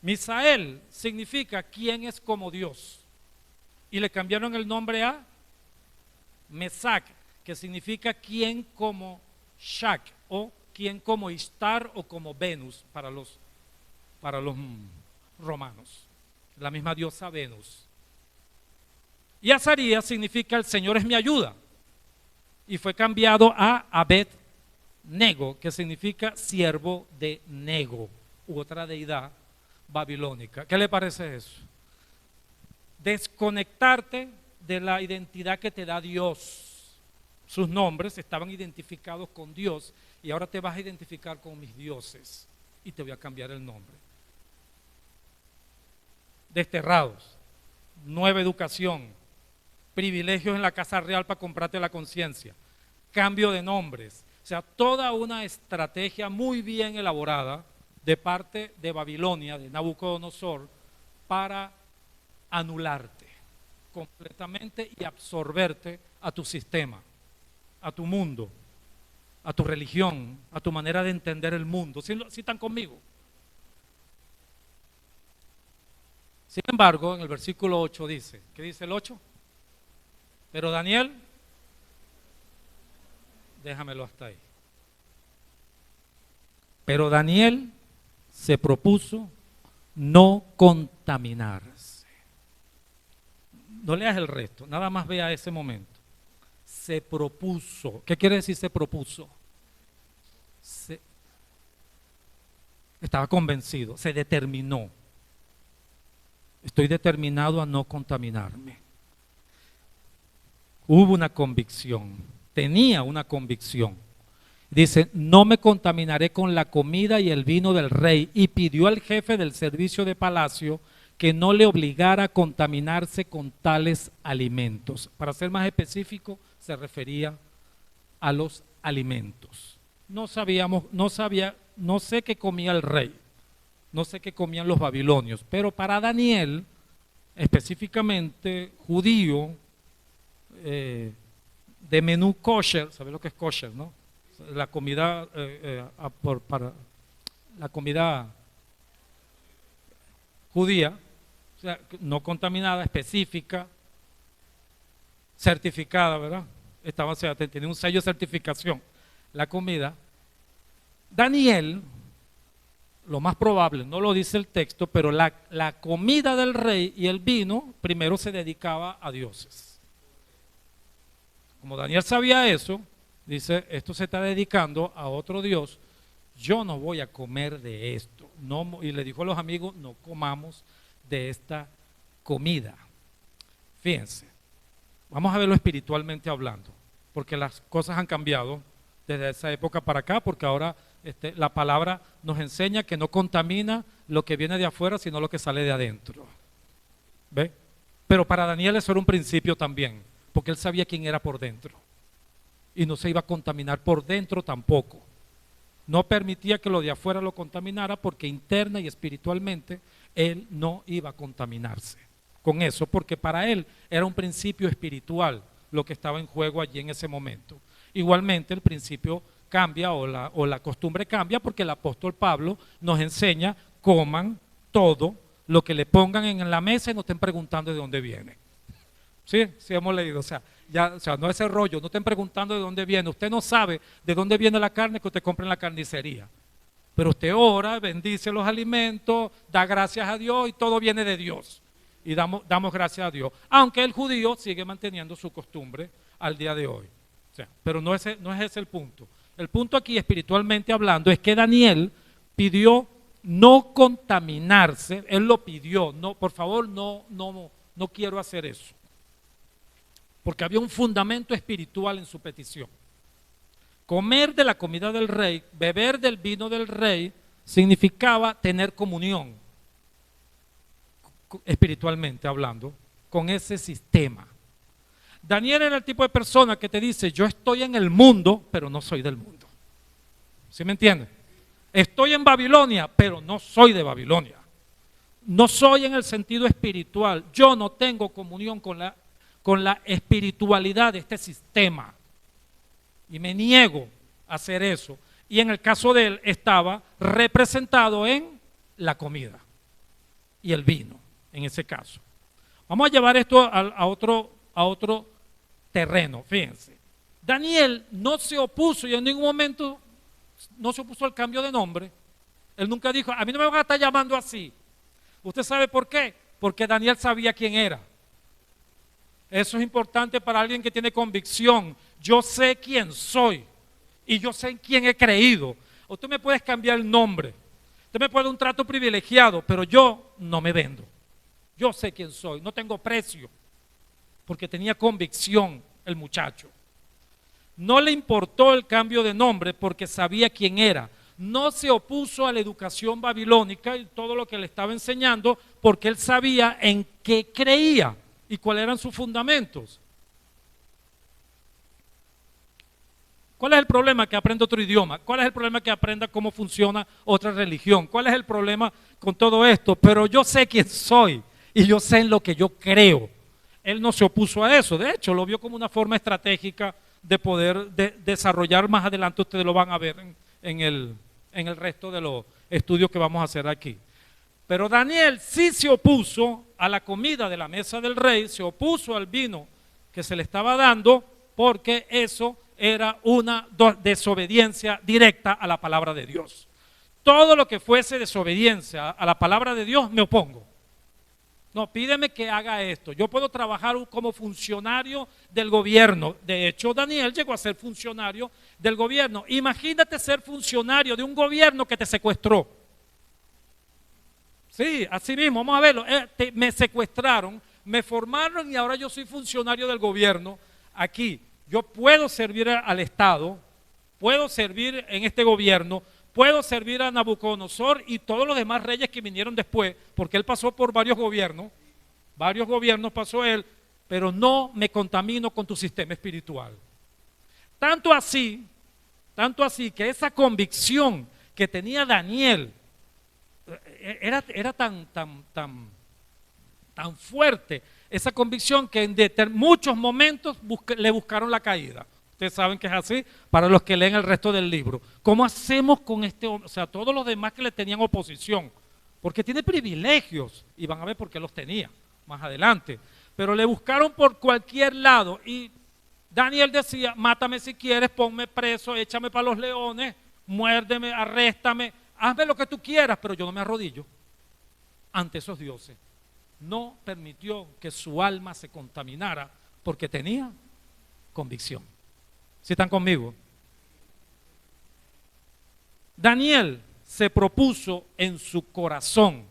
A: Misael significa quién es como Dios y le cambiaron el nombre a Mesac, que significa quién como Shak o quién como Ishtar o como Venus para los romanos, la misma diosa Venus. Y Azarías significa el Señor es mi ayuda y fue cambiado a Abed-Nego, que significa siervo de Nego, u otra deidad babilónica. ¿Qué le parece eso? Desconectarte de la identidad que te da Dios. Sus nombres estaban identificados con Dios y ahora te vas a identificar con mis dioses y te voy a cambiar el nombre. Desterrados, nueva educación, privilegios en la casa real para comprarte la conciencia, cambio de nombres, o sea, toda una estrategia muy bien elaborada de parte de Babilonia, de Nabucodonosor, para anularte completamente y absorberte a tu sistema, a tu mundo, a tu religión, a tu manera de entender el mundo. ¿Sí están conmigo? Sin embargo, en el versículo 8 dice, ¿qué dice el 8? Pero Daniel, déjamelo hasta ahí. Pero Daniel se propuso no contaminarse. No leas el resto, nada más vea ese momento. Se propuso. ¿Qué quiere decir se propuso? Estaba convencido, se determinó. Estoy determinado a no contaminarme. Hubo una convicción, tenía una convicción. Dice, no me contaminaré con la comida y el vino del rey, y pidió al jefe del servicio de palacio que no le obligara a contaminarse con tales alimentos. Para ser más específico, se refería a los alimentos. No sé qué comía el rey, no sé qué comían los babilonios, pero para Daniel, específicamente judío, de menú kosher, ¿sabes lo que es kosher, no? La comida para la comida judía, o sea, no contaminada, específica, certificada, ¿verdad? O sea, tenía un sello de certificación. La comida. Daniel, lo más probable, no lo dice el texto, pero la comida del rey y el vino primero se dedicaba a dioses. Como Daniel sabía eso, dice, esto se está dedicando a otro Dios, yo no voy a comer de esto. No, y le dijo a los amigos, no comamos de esta comida. Fíjense, vamos a verlo espiritualmente hablando, porque las cosas han cambiado desde esa época para acá, porque ahora la palabra nos enseña que no contamina lo que viene de afuera, sino lo que sale de adentro. ¿Ve? Pero para Daniel eso era un principio también. porque él sabía quién era por dentro y no se iba a contaminar por dentro tampoco. No permitía que lo de afuera lo contaminara porque interna y espiritualmente él no iba a contaminarse con eso, porque para él era un principio espiritual lo que estaba en juego allí en ese momento. Igualmente el principio cambia o la costumbre cambia porque el apóstol Pablo nos enseña: coman todo lo que le pongan en la mesa y no estén preguntando de dónde viene. Sí, sí hemos leído, o sea, no ese rollo, no estén preguntando de dónde viene. Usted no sabe de dónde viene la carne que usted compra en la carnicería, pero usted ora, bendice los alimentos, da gracias a Dios y todo viene de Dios. Y damos gracias a Dios, aunque el judío sigue manteniendo su costumbre al día de hoy. O sea, pero no es ese el punto. El punto aquí, espiritualmente hablando, es que Daniel pidió no contaminarse. Él lo pidió, no, por favor, no quiero hacer eso, porque había un fundamento espiritual en su petición. Comer de la comida del rey, beber del vino del rey, significaba tener comunión, espiritualmente hablando, con ese sistema. Daniel era el tipo de persona que te dice: yo estoy en el mundo, pero no soy del mundo. ¿Sí me entiendes? Estoy en Babilonia, pero no soy de Babilonia. No soy en el sentido espiritual. Yo no tengo comunión con la espiritualidad de este sistema. Y me niego a hacer eso. Y en el caso de él estaba representado en la comida y el vino, en ese caso. Vamos a llevar esto a otro terreno, fíjense. Daniel no se opuso y en ningún momento no se opuso al cambio de nombre. Él nunca dijo: a mí no me van a estar llamando así. ¿Usted sabe por qué? Porque Daniel sabía quién era. Eso es importante para alguien que tiene convicción. Yo sé quién soy y yo sé en quién he creído. Usted me puede cambiar el nombre, usted me puede dar un trato privilegiado, pero yo no me vendo. Yo sé quién soy, no tengo precio, porque tenía convicción el muchacho. No le importó el cambio de nombre porque sabía quién era. No se opuso a la educación babilónica y todo lo que le estaba enseñando porque él sabía en qué creía y cuáles eran sus fundamentos. ¿Cuál es el problema? Que aprenda otro idioma. ¿Cuál es el problema? Que aprenda cómo funciona otra religión. ¿Cuál es el problema con todo esto? Pero yo sé quién soy y yo sé en lo que yo creo. Él no se opuso a eso. De hecho, lo vio como una forma estratégica de poder desarrollar más adelante. Ustedes lo van a ver en el resto de los estudios que vamos a hacer aquí. Pero Daniel sí se opuso a la comida de la mesa del rey, se opuso al vino que se le estaba dando, porque eso era una desobediencia directa a la palabra de Dios. Todo lo que fuese desobediencia a la palabra de Dios, me opongo. No, pídeme que haga esto. Yo puedo trabajar como funcionario del gobierno. De hecho, Daniel llegó a ser funcionario del gobierno. Imagínate ser funcionario de un gobierno que te secuestró. Sí, así mismo, vamos a verlo. Me secuestraron, me formaron y ahora yo soy funcionario del gobierno. Aquí, yo puedo servir al Estado, puedo servir en este gobierno, puedo servir a Nabucodonosor y todos los demás reyes que vinieron después, porque él pasó por varios gobiernos pasó él, pero no me contamino con tu sistema espiritual. Tanto así que esa convicción que tenía Daniel era tan fuerte, esa convicción, que en muchos momentos le buscaron la caída. Ustedes saben que es así para los que leen el resto del libro. ¿Cómo hacemos con este hombre? O sea, todos los demás que le tenían oposición, porque tiene privilegios, y van a ver por qué los tenía más adelante, pero le buscaron por cualquier lado, y Daniel decía: mátame si quieres, ponme preso, échame para los leones, muérdeme, arréstame, hazme lo que tú quieras, pero yo no me arrodillo ante esos dioses. No permitió que su alma se contaminara porque tenía convicción. ¿Sí están conmigo? Daniel se propuso en su corazón.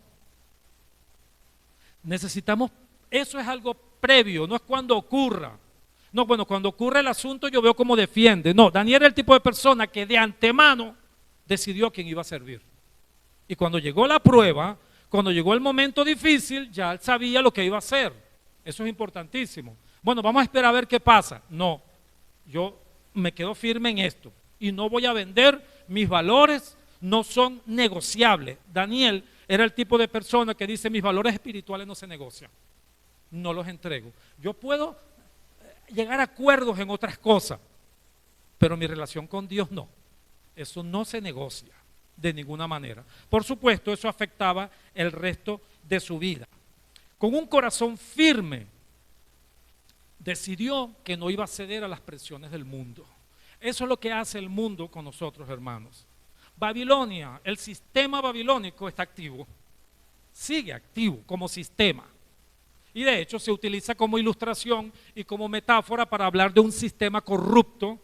A: Necesitamos, eso es algo previo, no es cuando ocurra. No, bueno, cuando ocurre el asunto yo veo cómo defiende. No, Daniel era el tipo de persona que de antemano decidió a quién iba a servir. Y cuando llegó la prueba, cuando llegó el momento difícil, ya él sabía lo que iba a hacer. Eso es importantísimo. Bueno, vamos a esperar a ver qué pasa. No, yo me quedo firme en esto y no voy a vender, mis valores no son negociables. Daniel era el tipo de persona que dice: mis valores espirituales no se negocian, no los entrego. Yo puedo llegar a acuerdos en otras cosas, pero mi relación con Dios no. Eso no se negocia de ninguna manera. Por supuesto, eso afectaba el resto de su vida. Con un corazón firme, decidió que no iba a ceder a las presiones del mundo. Eso es lo que hace el mundo con nosotros, hermanos. Babilonia, el sistema babilónico está activo, sigue activo como sistema. Y de hecho se utiliza como ilustración y como metáfora para hablar de un sistema corrupto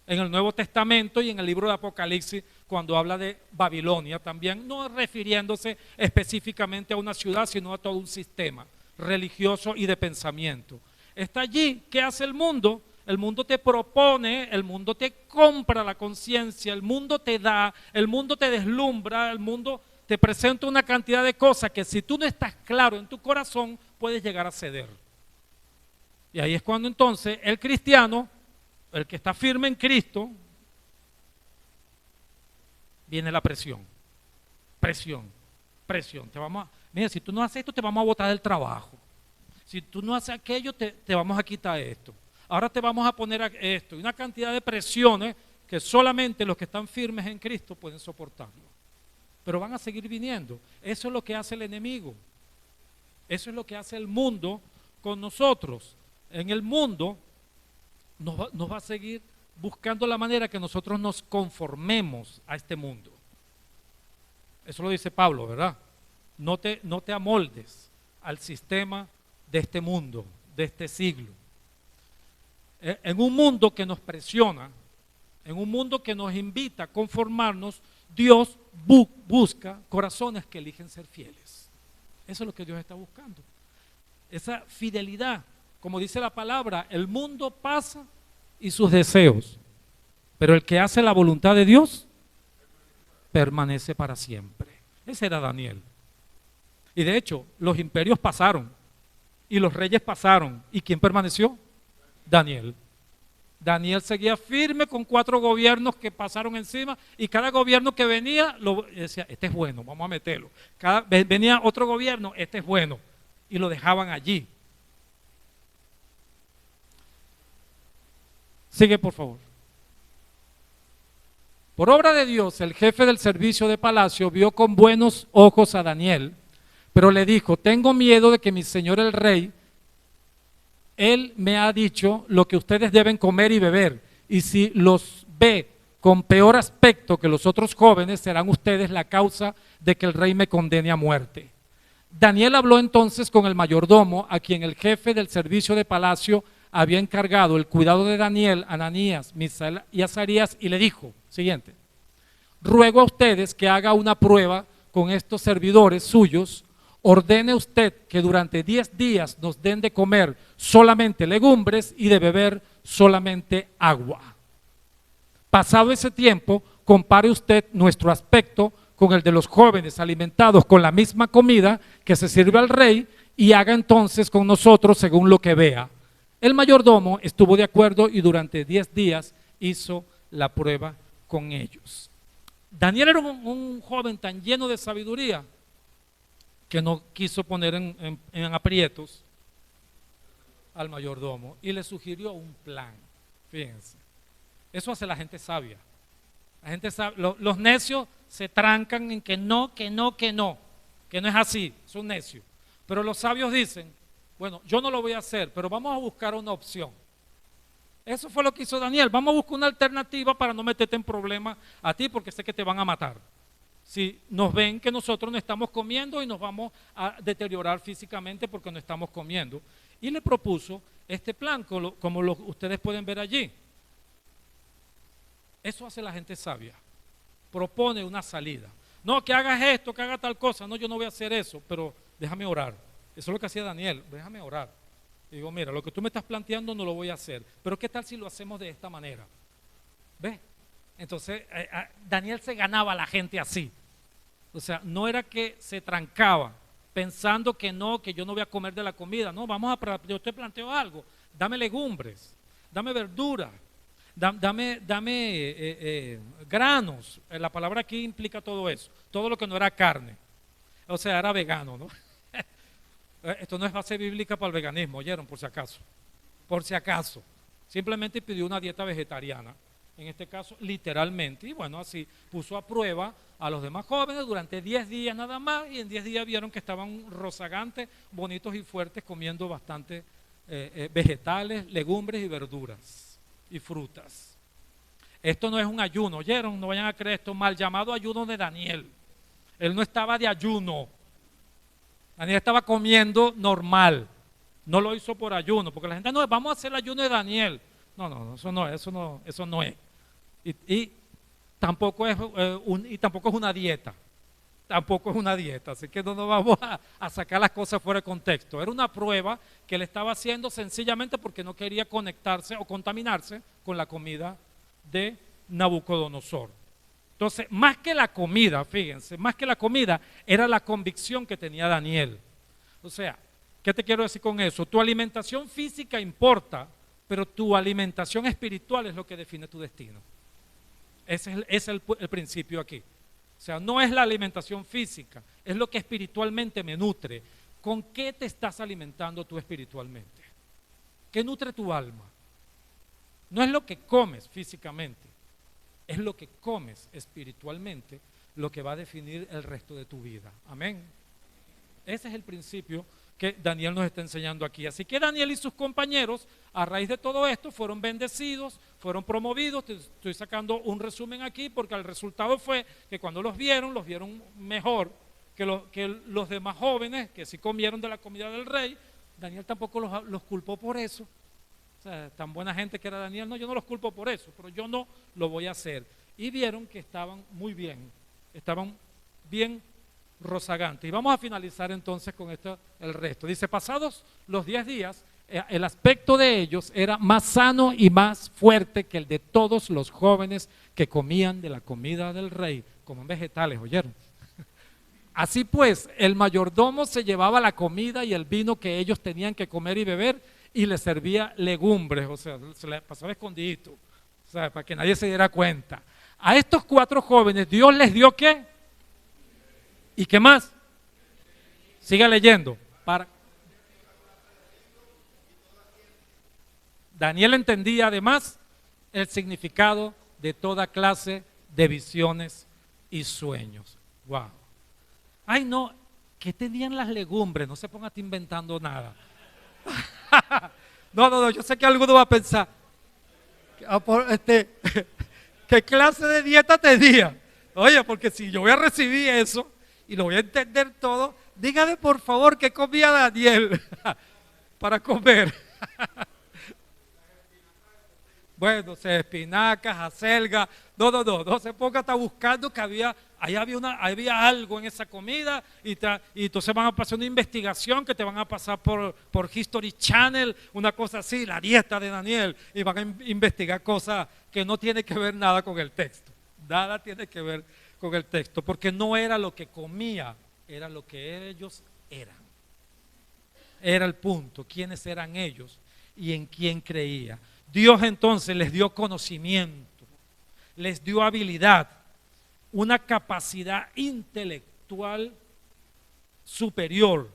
A: en el Nuevo Testamento y en el libro de Apocalipsis, cuando habla de Babilonia también, no refiriéndose específicamente a una ciudad, sino a todo un sistema religioso y de pensamiento. Está allí. ¿Qué hace el mundo? El mundo te propone, el mundo te compra la conciencia, el mundo te da, el mundo te deslumbra, el mundo te presenta una cantidad de cosas que si tú no estás claro en tu corazón, puedes llegar a ceder. Y ahí es cuando entonces el cristiano, el que está firme en Cristo, viene la presión. Presión. Mira, si tú no haces esto, te vamos a botar del trabajo. Si tú no haces aquello, te vamos a quitar esto. Ahora te vamos a poner esto. Y una cantidad de presiones que solamente los que están firmes en Cristo pueden soportarlo. Pero van a seguir viniendo. Eso es lo que hace el enemigo. Eso es lo que hace el mundo con nosotros. En el mundo nos va a seguir buscando la manera que nosotros nos conformemos a este mundo. Eso lo dice Pablo, ¿verdad? No te amoldes al sistema de este mundo, de este siglo. En un mundo que nos presiona, en un mundo que nos invita a conformarnos, Dios busca corazones que eligen ser fieles. Eso es lo que Dios está buscando. Esa fidelidad, como dice la palabra, el mundo pasa y sus deseos, pero el que hace la voluntad de Dios permanece para siempre. Ese era Daniel. Y de hecho, los imperios pasaron y los reyes pasaron. ¿Y quién permaneció? Daniel. Daniel seguía firme con 4 gobiernos que pasaron encima, y cada gobierno que venía decía: este es bueno, vamos a meterlo. Venía otro gobierno: este es bueno, y lo dejaban allí. Sigue, por favor. Por obra de Dios, el jefe del servicio de palacio vio con buenos ojos a Daniel, pero le dijo: tengo miedo de que mi señor el rey, él me ha dicho lo que ustedes deben comer y beber, y si los ve con peor aspecto que los otros jóvenes, serán ustedes la causa de que el rey me condene a muerte. Daniel habló entonces con el mayordomo, a quien el jefe del servicio de palacio había encargado el cuidado de Daniel, Ananías, Misael y Azarías, y le dijo: siguiente, ruego a ustedes que haga una prueba con estos servidores suyos. Ordene usted que durante 10 días nos den de comer solamente legumbres y de beber solamente agua. Pasado ese tiempo, compare usted nuestro aspecto con el de los jóvenes alimentados con la misma comida que se sirve al rey, y haga entonces con nosotros según lo que vea. El mayordomo estuvo de acuerdo y durante 10 días hizo la prueba con ellos. Daniel era un joven tan lleno de sabiduría que no quiso poner en aprietos al mayordomo y le sugirió un plan. Fíjense, eso hace la gente sabia. La gente sabe, los necios se trancan en que no es así, son necios. Pero los sabios dicen: bueno, yo no lo voy a hacer, pero vamos a buscar una opción. Eso fue lo que hizo Daniel: vamos a buscar una alternativa para no meterte en problemas a ti, porque sé que te van a matar. Si nos ven que nosotros no estamos comiendo y nos vamos a deteriorar físicamente porque no estamos comiendo. Y le propuso este plan, como ustedes pueden ver allí. Eso hace la gente sabia. Propone una salida. No, que hagas esto, que haga tal cosa. No, yo no voy a hacer eso, pero déjame orar. Eso es lo que hacía Daniel: déjame orar. Y digo: mira, lo que tú me estás planteando no lo voy a hacer, pero ¿qué tal si lo hacemos de esta manera? ¿Ves? Entonces, Daniel se ganaba a la gente así. O sea, no era que se trancaba, pensando que no, que yo no voy a comer de la comida. No, yo te planteo algo, dame legumbres, dame verduras, dame granos. La palabra aquí implica todo eso, todo lo que no era carne, o sea, era vegano, ¿no? Esto no es base bíblica para el veganismo, ¿oyeron? Por si acaso, simplemente pidió una dieta vegetariana, en este caso literalmente, y bueno, así puso a prueba a los demás jóvenes durante 10 días nada más, y en 10 días vieron que estaban rozagantes, bonitos y fuertes, comiendo bastante vegetales, legumbres y verduras y frutas. Esto no es un ayuno, ¿oyeron? No vayan a creer esto, mal llamado ayuno de Daniel. Él no estaba de ayuno, Daniel estaba comiendo normal, no lo hizo por ayuno, porque la gente no, vamos a hacer el ayuno de Daniel. No, eso no es. Y tampoco es una dieta. Tampoco es una dieta, así que no nos vamos a sacar las cosas fuera de contexto. Era una prueba que él estaba haciendo sencillamente porque no quería conectarse o contaminarse con la comida de Nabucodonosor. Entonces, más que la comida, fíjense, más que la comida, era la convicción que tenía Daniel. O sea, ¿qué te quiero decir con eso? Tu alimentación física importa, pero tu alimentación espiritual es lo que define tu destino. Ese es el principio aquí. O sea, no es la alimentación física, es lo que espiritualmente me nutre. ¿Con qué te estás alimentando tú espiritualmente? ¿Qué nutre tu alma? No es lo que comes físicamente, es lo que comes espiritualmente lo que va a definir el resto de tu vida. Amén. Ese es el principio que Daniel nos está enseñando aquí. Así que Daniel y sus compañeros, a raíz de todo esto, fueron bendecidos, fueron promovidos. Te estoy sacando un resumen aquí porque el resultado fue que cuando los vieron mejor que los demás jóvenes que sí comieron de la comida del rey. Daniel tampoco los culpó por eso. O sea, tan buena gente que era Daniel, no, yo no los culpo por eso, pero yo no lo voy a hacer. Y vieron que estaban muy bien, estaban bien rozagantes. Y vamos a finalizar entonces con esto el resto. Dice, pasados los 10 días, el aspecto de ellos era más sano y más fuerte que el de todos los jóvenes que comían de la comida del rey, como vegetales, ¿oyeron? Así pues, el mayordomo se llevaba la comida y el vino que ellos tenían que comer y beber y les servía legumbres, o sea, se le pasaba escondidito, o sea, para que nadie se diera cuenta. A estos 4 jóvenes, Dios les dio ¿qué? ¿Y qué más? Siga leyendo. Daniel entendía además el significado de toda clase de visiones y sueños. Wow. Ay, no, ¿qué tenían las legumbres? No se ponga a ti inventando nada. No, yo sé que alguno va a pensar, ¿qué clase de dieta tenía? Oye, porque si yo voy a recibir eso y lo voy a entender todo, dígame por favor qué comía Daniel para comer. Bueno, espinacas, acelga, no se ponga a estar buscando que había algo en esa comida y entonces van a pasar una investigación que te van a pasar por History Channel, una cosa así, la dieta de Daniel, y van a investigar cosas que no tienen que ver nada con el texto, nada tiene que ver con el texto, porque no era lo que comía, era lo que ellos eran. Era el punto, quiénes eran ellos y en quién creía. Dios entonces les dio conocimiento, les dio habilidad, una capacidad intelectual superior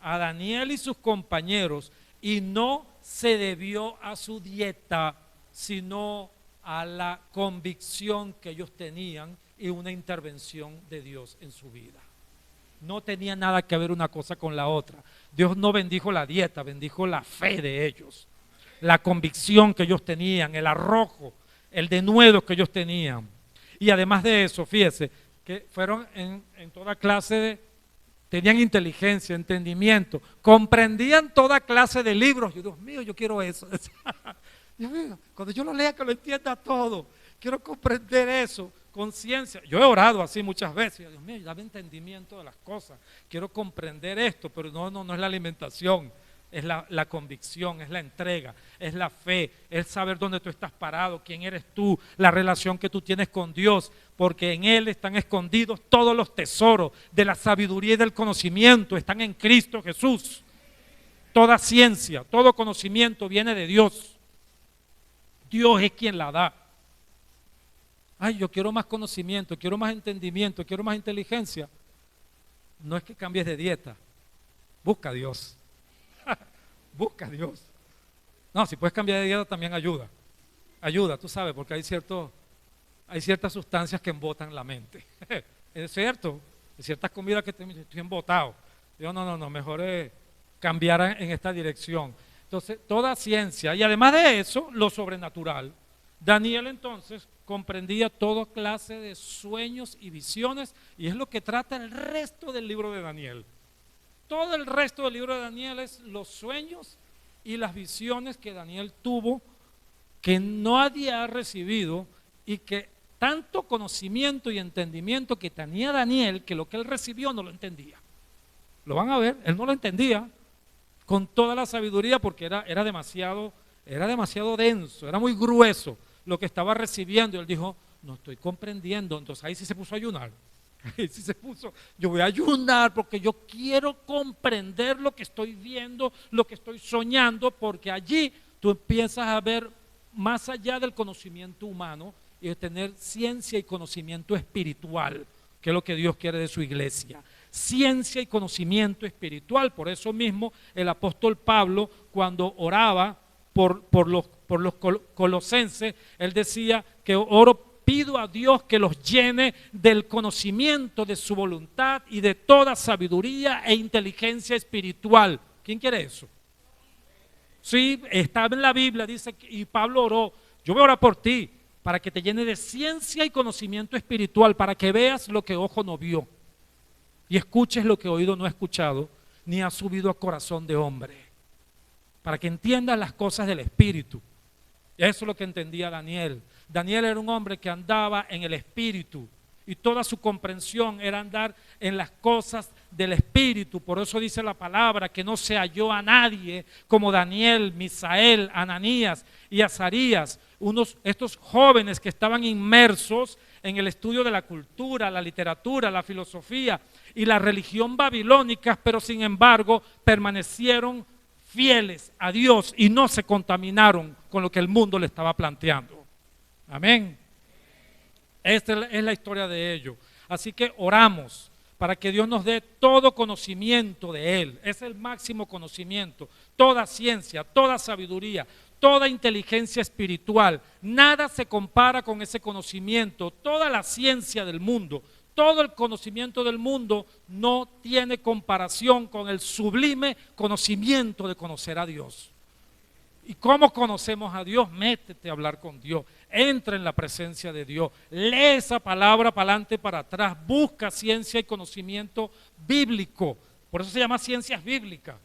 A: a Daniel y sus compañeros, y no se debió a su dieta, sino a la convicción que ellos tenían y una intervención de Dios en su vida. No tenía nada que ver una cosa con la otra. Dios no bendijo la dieta, bendijo la fe de ellos, la convicción que ellos tenían, el arrojo, el denuedo que ellos tenían. Y además de eso, fíjese, que fueron en toda clase tenían inteligencia, entendimiento, comprendían toda clase de libros. Yo, Dios mío, yo quiero eso. Dios mío, cuando yo lo lea, que lo entienda todo. Quiero comprender eso con ciencia. Yo he orado así muchas veces. Dios mío, dame entendimiento de las cosas. Quiero comprender esto, pero no es la alimentación. es la convicción, es la entrega, es la fe, es saber dónde tú estás parado, quién eres tú, la relación que tú tienes con Dios, porque en Él están escondidos todos los tesoros de la sabiduría y del conocimiento, están en Cristo Jesús. Toda ciencia, todo conocimiento viene de Dios. Dios es quien la da. Ay, yo quiero más conocimiento, quiero más entendimiento, quiero más inteligencia. No es que cambies de dieta, busca a Dios. Busca a Dios. No, si puedes cambiar de dieta también ayuda. Ayuda, tú sabes, porque hay ciertas sustancias que embotan la mente. Es cierto, hay ciertas comidas que estoy embotado. Yo no, mejor es cambiar en esta dirección. Entonces, toda ciencia, y además de eso, lo sobrenatural. Daniel entonces comprendía toda clase de sueños y visiones, y es lo que trata el resto del libro de Daniel. Todo el resto del libro de Daniel es los sueños y las visiones que Daniel tuvo, que nadie ha recibido, y que tanto conocimiento y entendimiento que tenía Daniel, que lo que él recibió no lo entendía. Lo van a ver, él no lo entendía con toda la sabiduría, porque era demasiado denso, era muy grueso lo que estaba recibiendo, y él dijo, no estoy comprendiendo. Entonces ahí sí se puso a ayunar. Ahí sí se puso, yo voy a ayunar porque yo quiero comprender lo que estoy viendo, lo que estoy soñando, porque allí tú empiezas a ver más allá del conocimiento humano y de tener ciencia y conocimiento espiritual, que es lo que Dios quiere de su iglesia. Ciencia y conocimiento espiritual. Por eso mismo el apóstol Pablo, cuando oraba por los colosenses, él decía que pido a Dios que los llene del conocimiento de su voluntad y de toda sabiduría e inteligencia espiritual. ¿Quién quiere eso? Sí, está en la Biblia, dice, y Pablo oró, yo voy a orar por ti, para que te llene de ciencia y conocimiento espiritual, para que veas lo que ojo no vio, y escuches lo que oído no ha escuchado, ni ha subido a corazón de hombre, para que entiendas las cosas del Espíritu. Eso es lo que entendía Daniel. Daniel era un hombre que andaba en el Espíritu, y toda su comprensión era andar en las cosas del Espíritu. Por eso dice la palabra que no se halló a nadie como Daniel, Misael, Ananías y Azarías, estos jóvenes que estaban inmersos en el estudio de la cultura, la literatura, la filosofía y la religión babilónicas, pero sin embargo permanecieron fieles a Dios y no se contaminaron con lo que el mundo le estaba planteando. Amén. Esta es la historia de ellos. Así que oramos para que Dios nos dé todo conocimiento de Él. Es el máximo conocimiento, toda ciencia, toda sabiduría, toda inteligencia espiritual. Nada se compara con ese conocimiento. Toda la ciencia del mundo, todo el conocimiento del mundo no tiene comparación con el sublime conocimiento de conocer a Dios. ¿Y cómo conocemos a Dios? Métete a hablar con Dios, entra en la presencia de Dios, lee esa palabra para adelante y para atrás, busca ciencia y conocimiento bíblico. Por eso se llama ciencias bíblicas,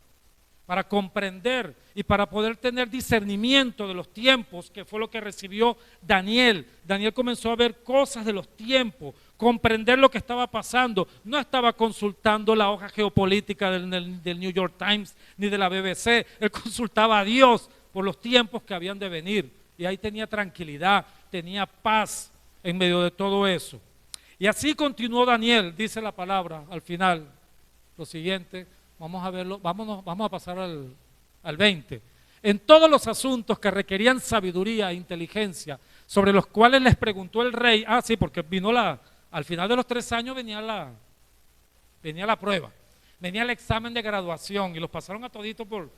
A: para comprender y para poder tener discernimiento de los tiempos, que fue lo que recibió Daniel. Daniel comenzó a ver cosas de los tiempos, comprender lo que estaba pasando. No estaba consultando la hoja geopolítica del New York Times ni de la BBC, él consultaba a Dios por los tiempos que habían de venir, y ahí tenía tranquilidad, tenía paz en medio de todo eso. Y así continuó Daniel, dice la palabra al final, lo siguiente, vamos a verlo, vamos a pasar al 20. En todos los asuntos que requerían sabiduría e inteligencia, sobre los cuales les preguntó el rey, sí, porque al final de los 3 años venía la prueba, venía el examen de graduación, y los pasaron a todito por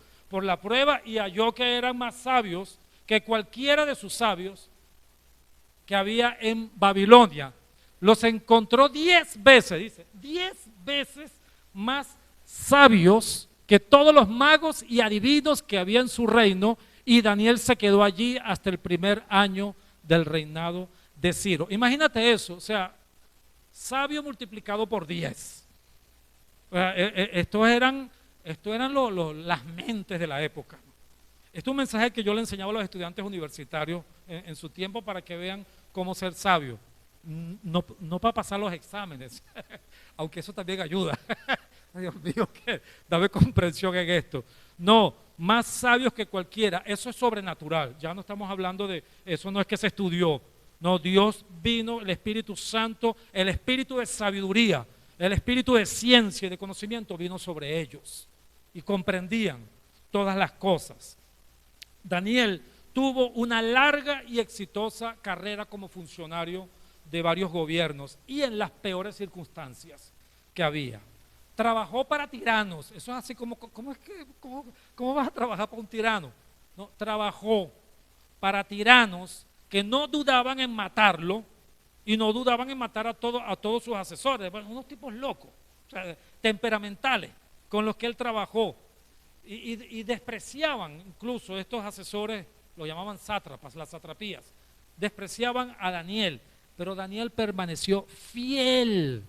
A: la prueba, y halló que eran más sabios que cualquiera de sus sabios que había en Babilonia. Los encontró 10 veces, dice, 10 veces más sabios que todos los magos y adivinos que había en su reino, y Daniel se quedó allí hasta el primer año del reinado de Ciro. Imagínate eso, o sea, sabio multiplicado por 10. Estos eran las mentes de la época. Este es un mensaje que yo le enseñaba a los estudiantes universitarios en su tiempo, para que vean cómo ser sabio. No para pasar los exámenes, aunque eso también ayuda. Dios mío, dame comprensión en esto. No, más sabios que cualquiera. Eso es sobrenatural. Ya no estamos hablando de eso, no es que se estudió. No, Dios vino, el Espíritu Santo, el Espíritu de sabiduría, el Espíritu de ciencia y de conocimiento vino sobre ellos y comprendían todas las cosas. Daniel tuvo una larga y exitosa carrera como funcionario de varios gobiernos y en las peores circunstancias que había. Trabajó para tiranos. Eso es así como, ¿cómo vas a trabajar para un tirano? No, trabajó para tiranos que no dudaban en matarlo y no dudaban en matar a todos sus asesores, bueno, unos tipos locos, o sea, temperamentales, con los que él trabajó y despreciaban incluso estos asesores, lo llamaban sátrapas, las satrapías, despreciaban a Daniel, pero Daniel permaneció fiel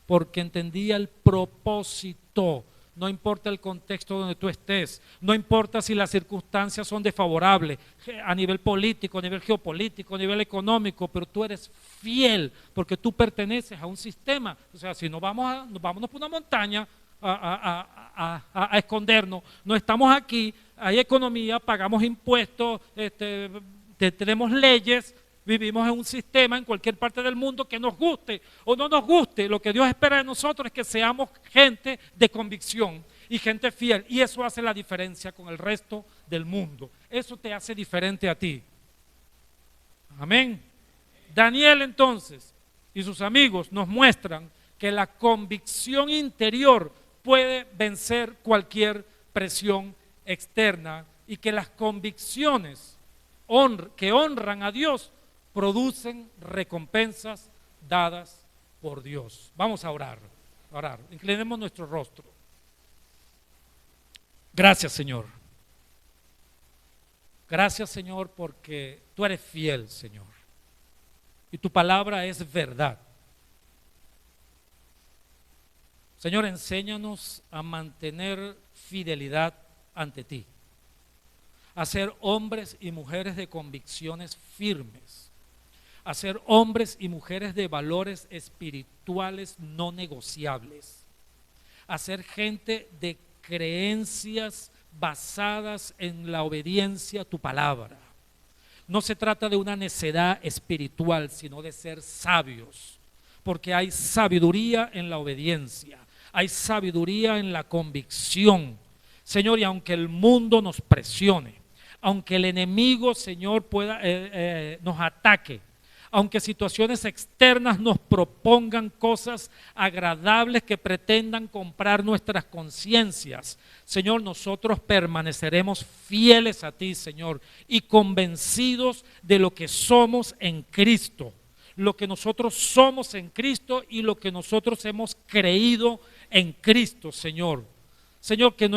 A: porque entendía el propósito. No importa el contexto donde tú estés, no importa si las circunstancias son desfavorables a nivel político, a nivel geopolítico, a nivel económico, pero tú eres fiel porque tú perteneces a un sistema. O sea, si no vámonos por una montaña a escondernos, no estamos aquí, hay economía, pagamos impuestos, tenemos leyes. Vivimos en un sistema en cualquier parte del mundo que nos guste o no nos guste. Lo que Dios espera de nosotros es que seamos gente de convicción y gente fiel. Y eso hace la diferencia con el resto del mundo. Eso te hace diferente a ti. Amén. Daniel entonces y sus amigos nos muestran que la convicción interior puede vencer cualquier presión externa y que las convicciones que honran a Dios producen recompensas dadas por Dios. Vamos a orar. Inclinemos nuestro rostro. Gracias, Señor. Gracias, Señor, porque tú eres fiel, Señor. Y tu palabra es verdad. Señor, enséñanos a mantener fidelidad ante ti, a ser hombres y mujeres de convicciones firmes, a ser hombres y mujeres de valores espirituales no negociables, a ser gente de creencias basadas en la obediencia a tu palabra. No se trata de una necedad espiritual, sino de ser sabios, porque hay sabiduría en la obediencia, hay sabiduría en la convicción. Señor, y aunque el mundo nos presione, aunque el enemigo, Señor, nos ataque, aunque situaciones externas nos propongan cosas agradables que pretendan comprar nuestras conciencias, Señor, nosotros permaneceremos fieles a ti, Señor, y convencidos de lo que somos en Cristo, lo que nosotros somos en Cristo y lo que nosotros hemos creído en Cristo, Señor. Señor, que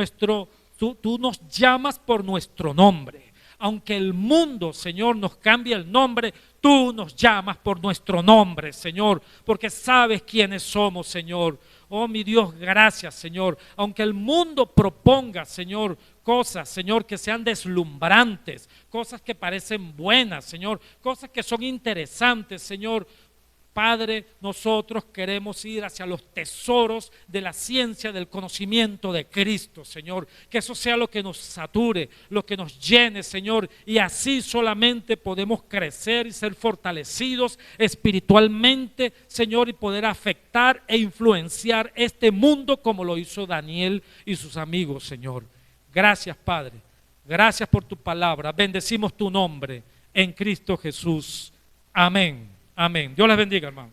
A: tú nos llamas por nuestro nombre. Aunque el mundo, Señor, nos cambie el nombre, tú nos llamas por nuestro nombre, Señor, porque sabes quiénes somos, Señor. Oh, mi Dios, gracias, Señor. Aunque el mundo proponga, Señor, cosas, Señor, que sean deslumbrantes, cosas que parecen buenas, Señor, cosas que son interesantes, Señor, Padre, nosotros queremos ir hacia los tesoros de la ciencia, del conocimiento de Cristo, Señor. Que eso sea lo que nos sature, lo que nos llene, Señor. Y así solamente podemos crecer y ser fortalecidos espiritualmente, Señor, y poder afectar e influenciar este mundo como lo hizo Daniel y sus amigos, Señor. Gracias, Padre. Gracias por tu palabra. Bendecimos tu nombre en Cristo Jesús. Amén. Amén. Dios les bendiga, hermano.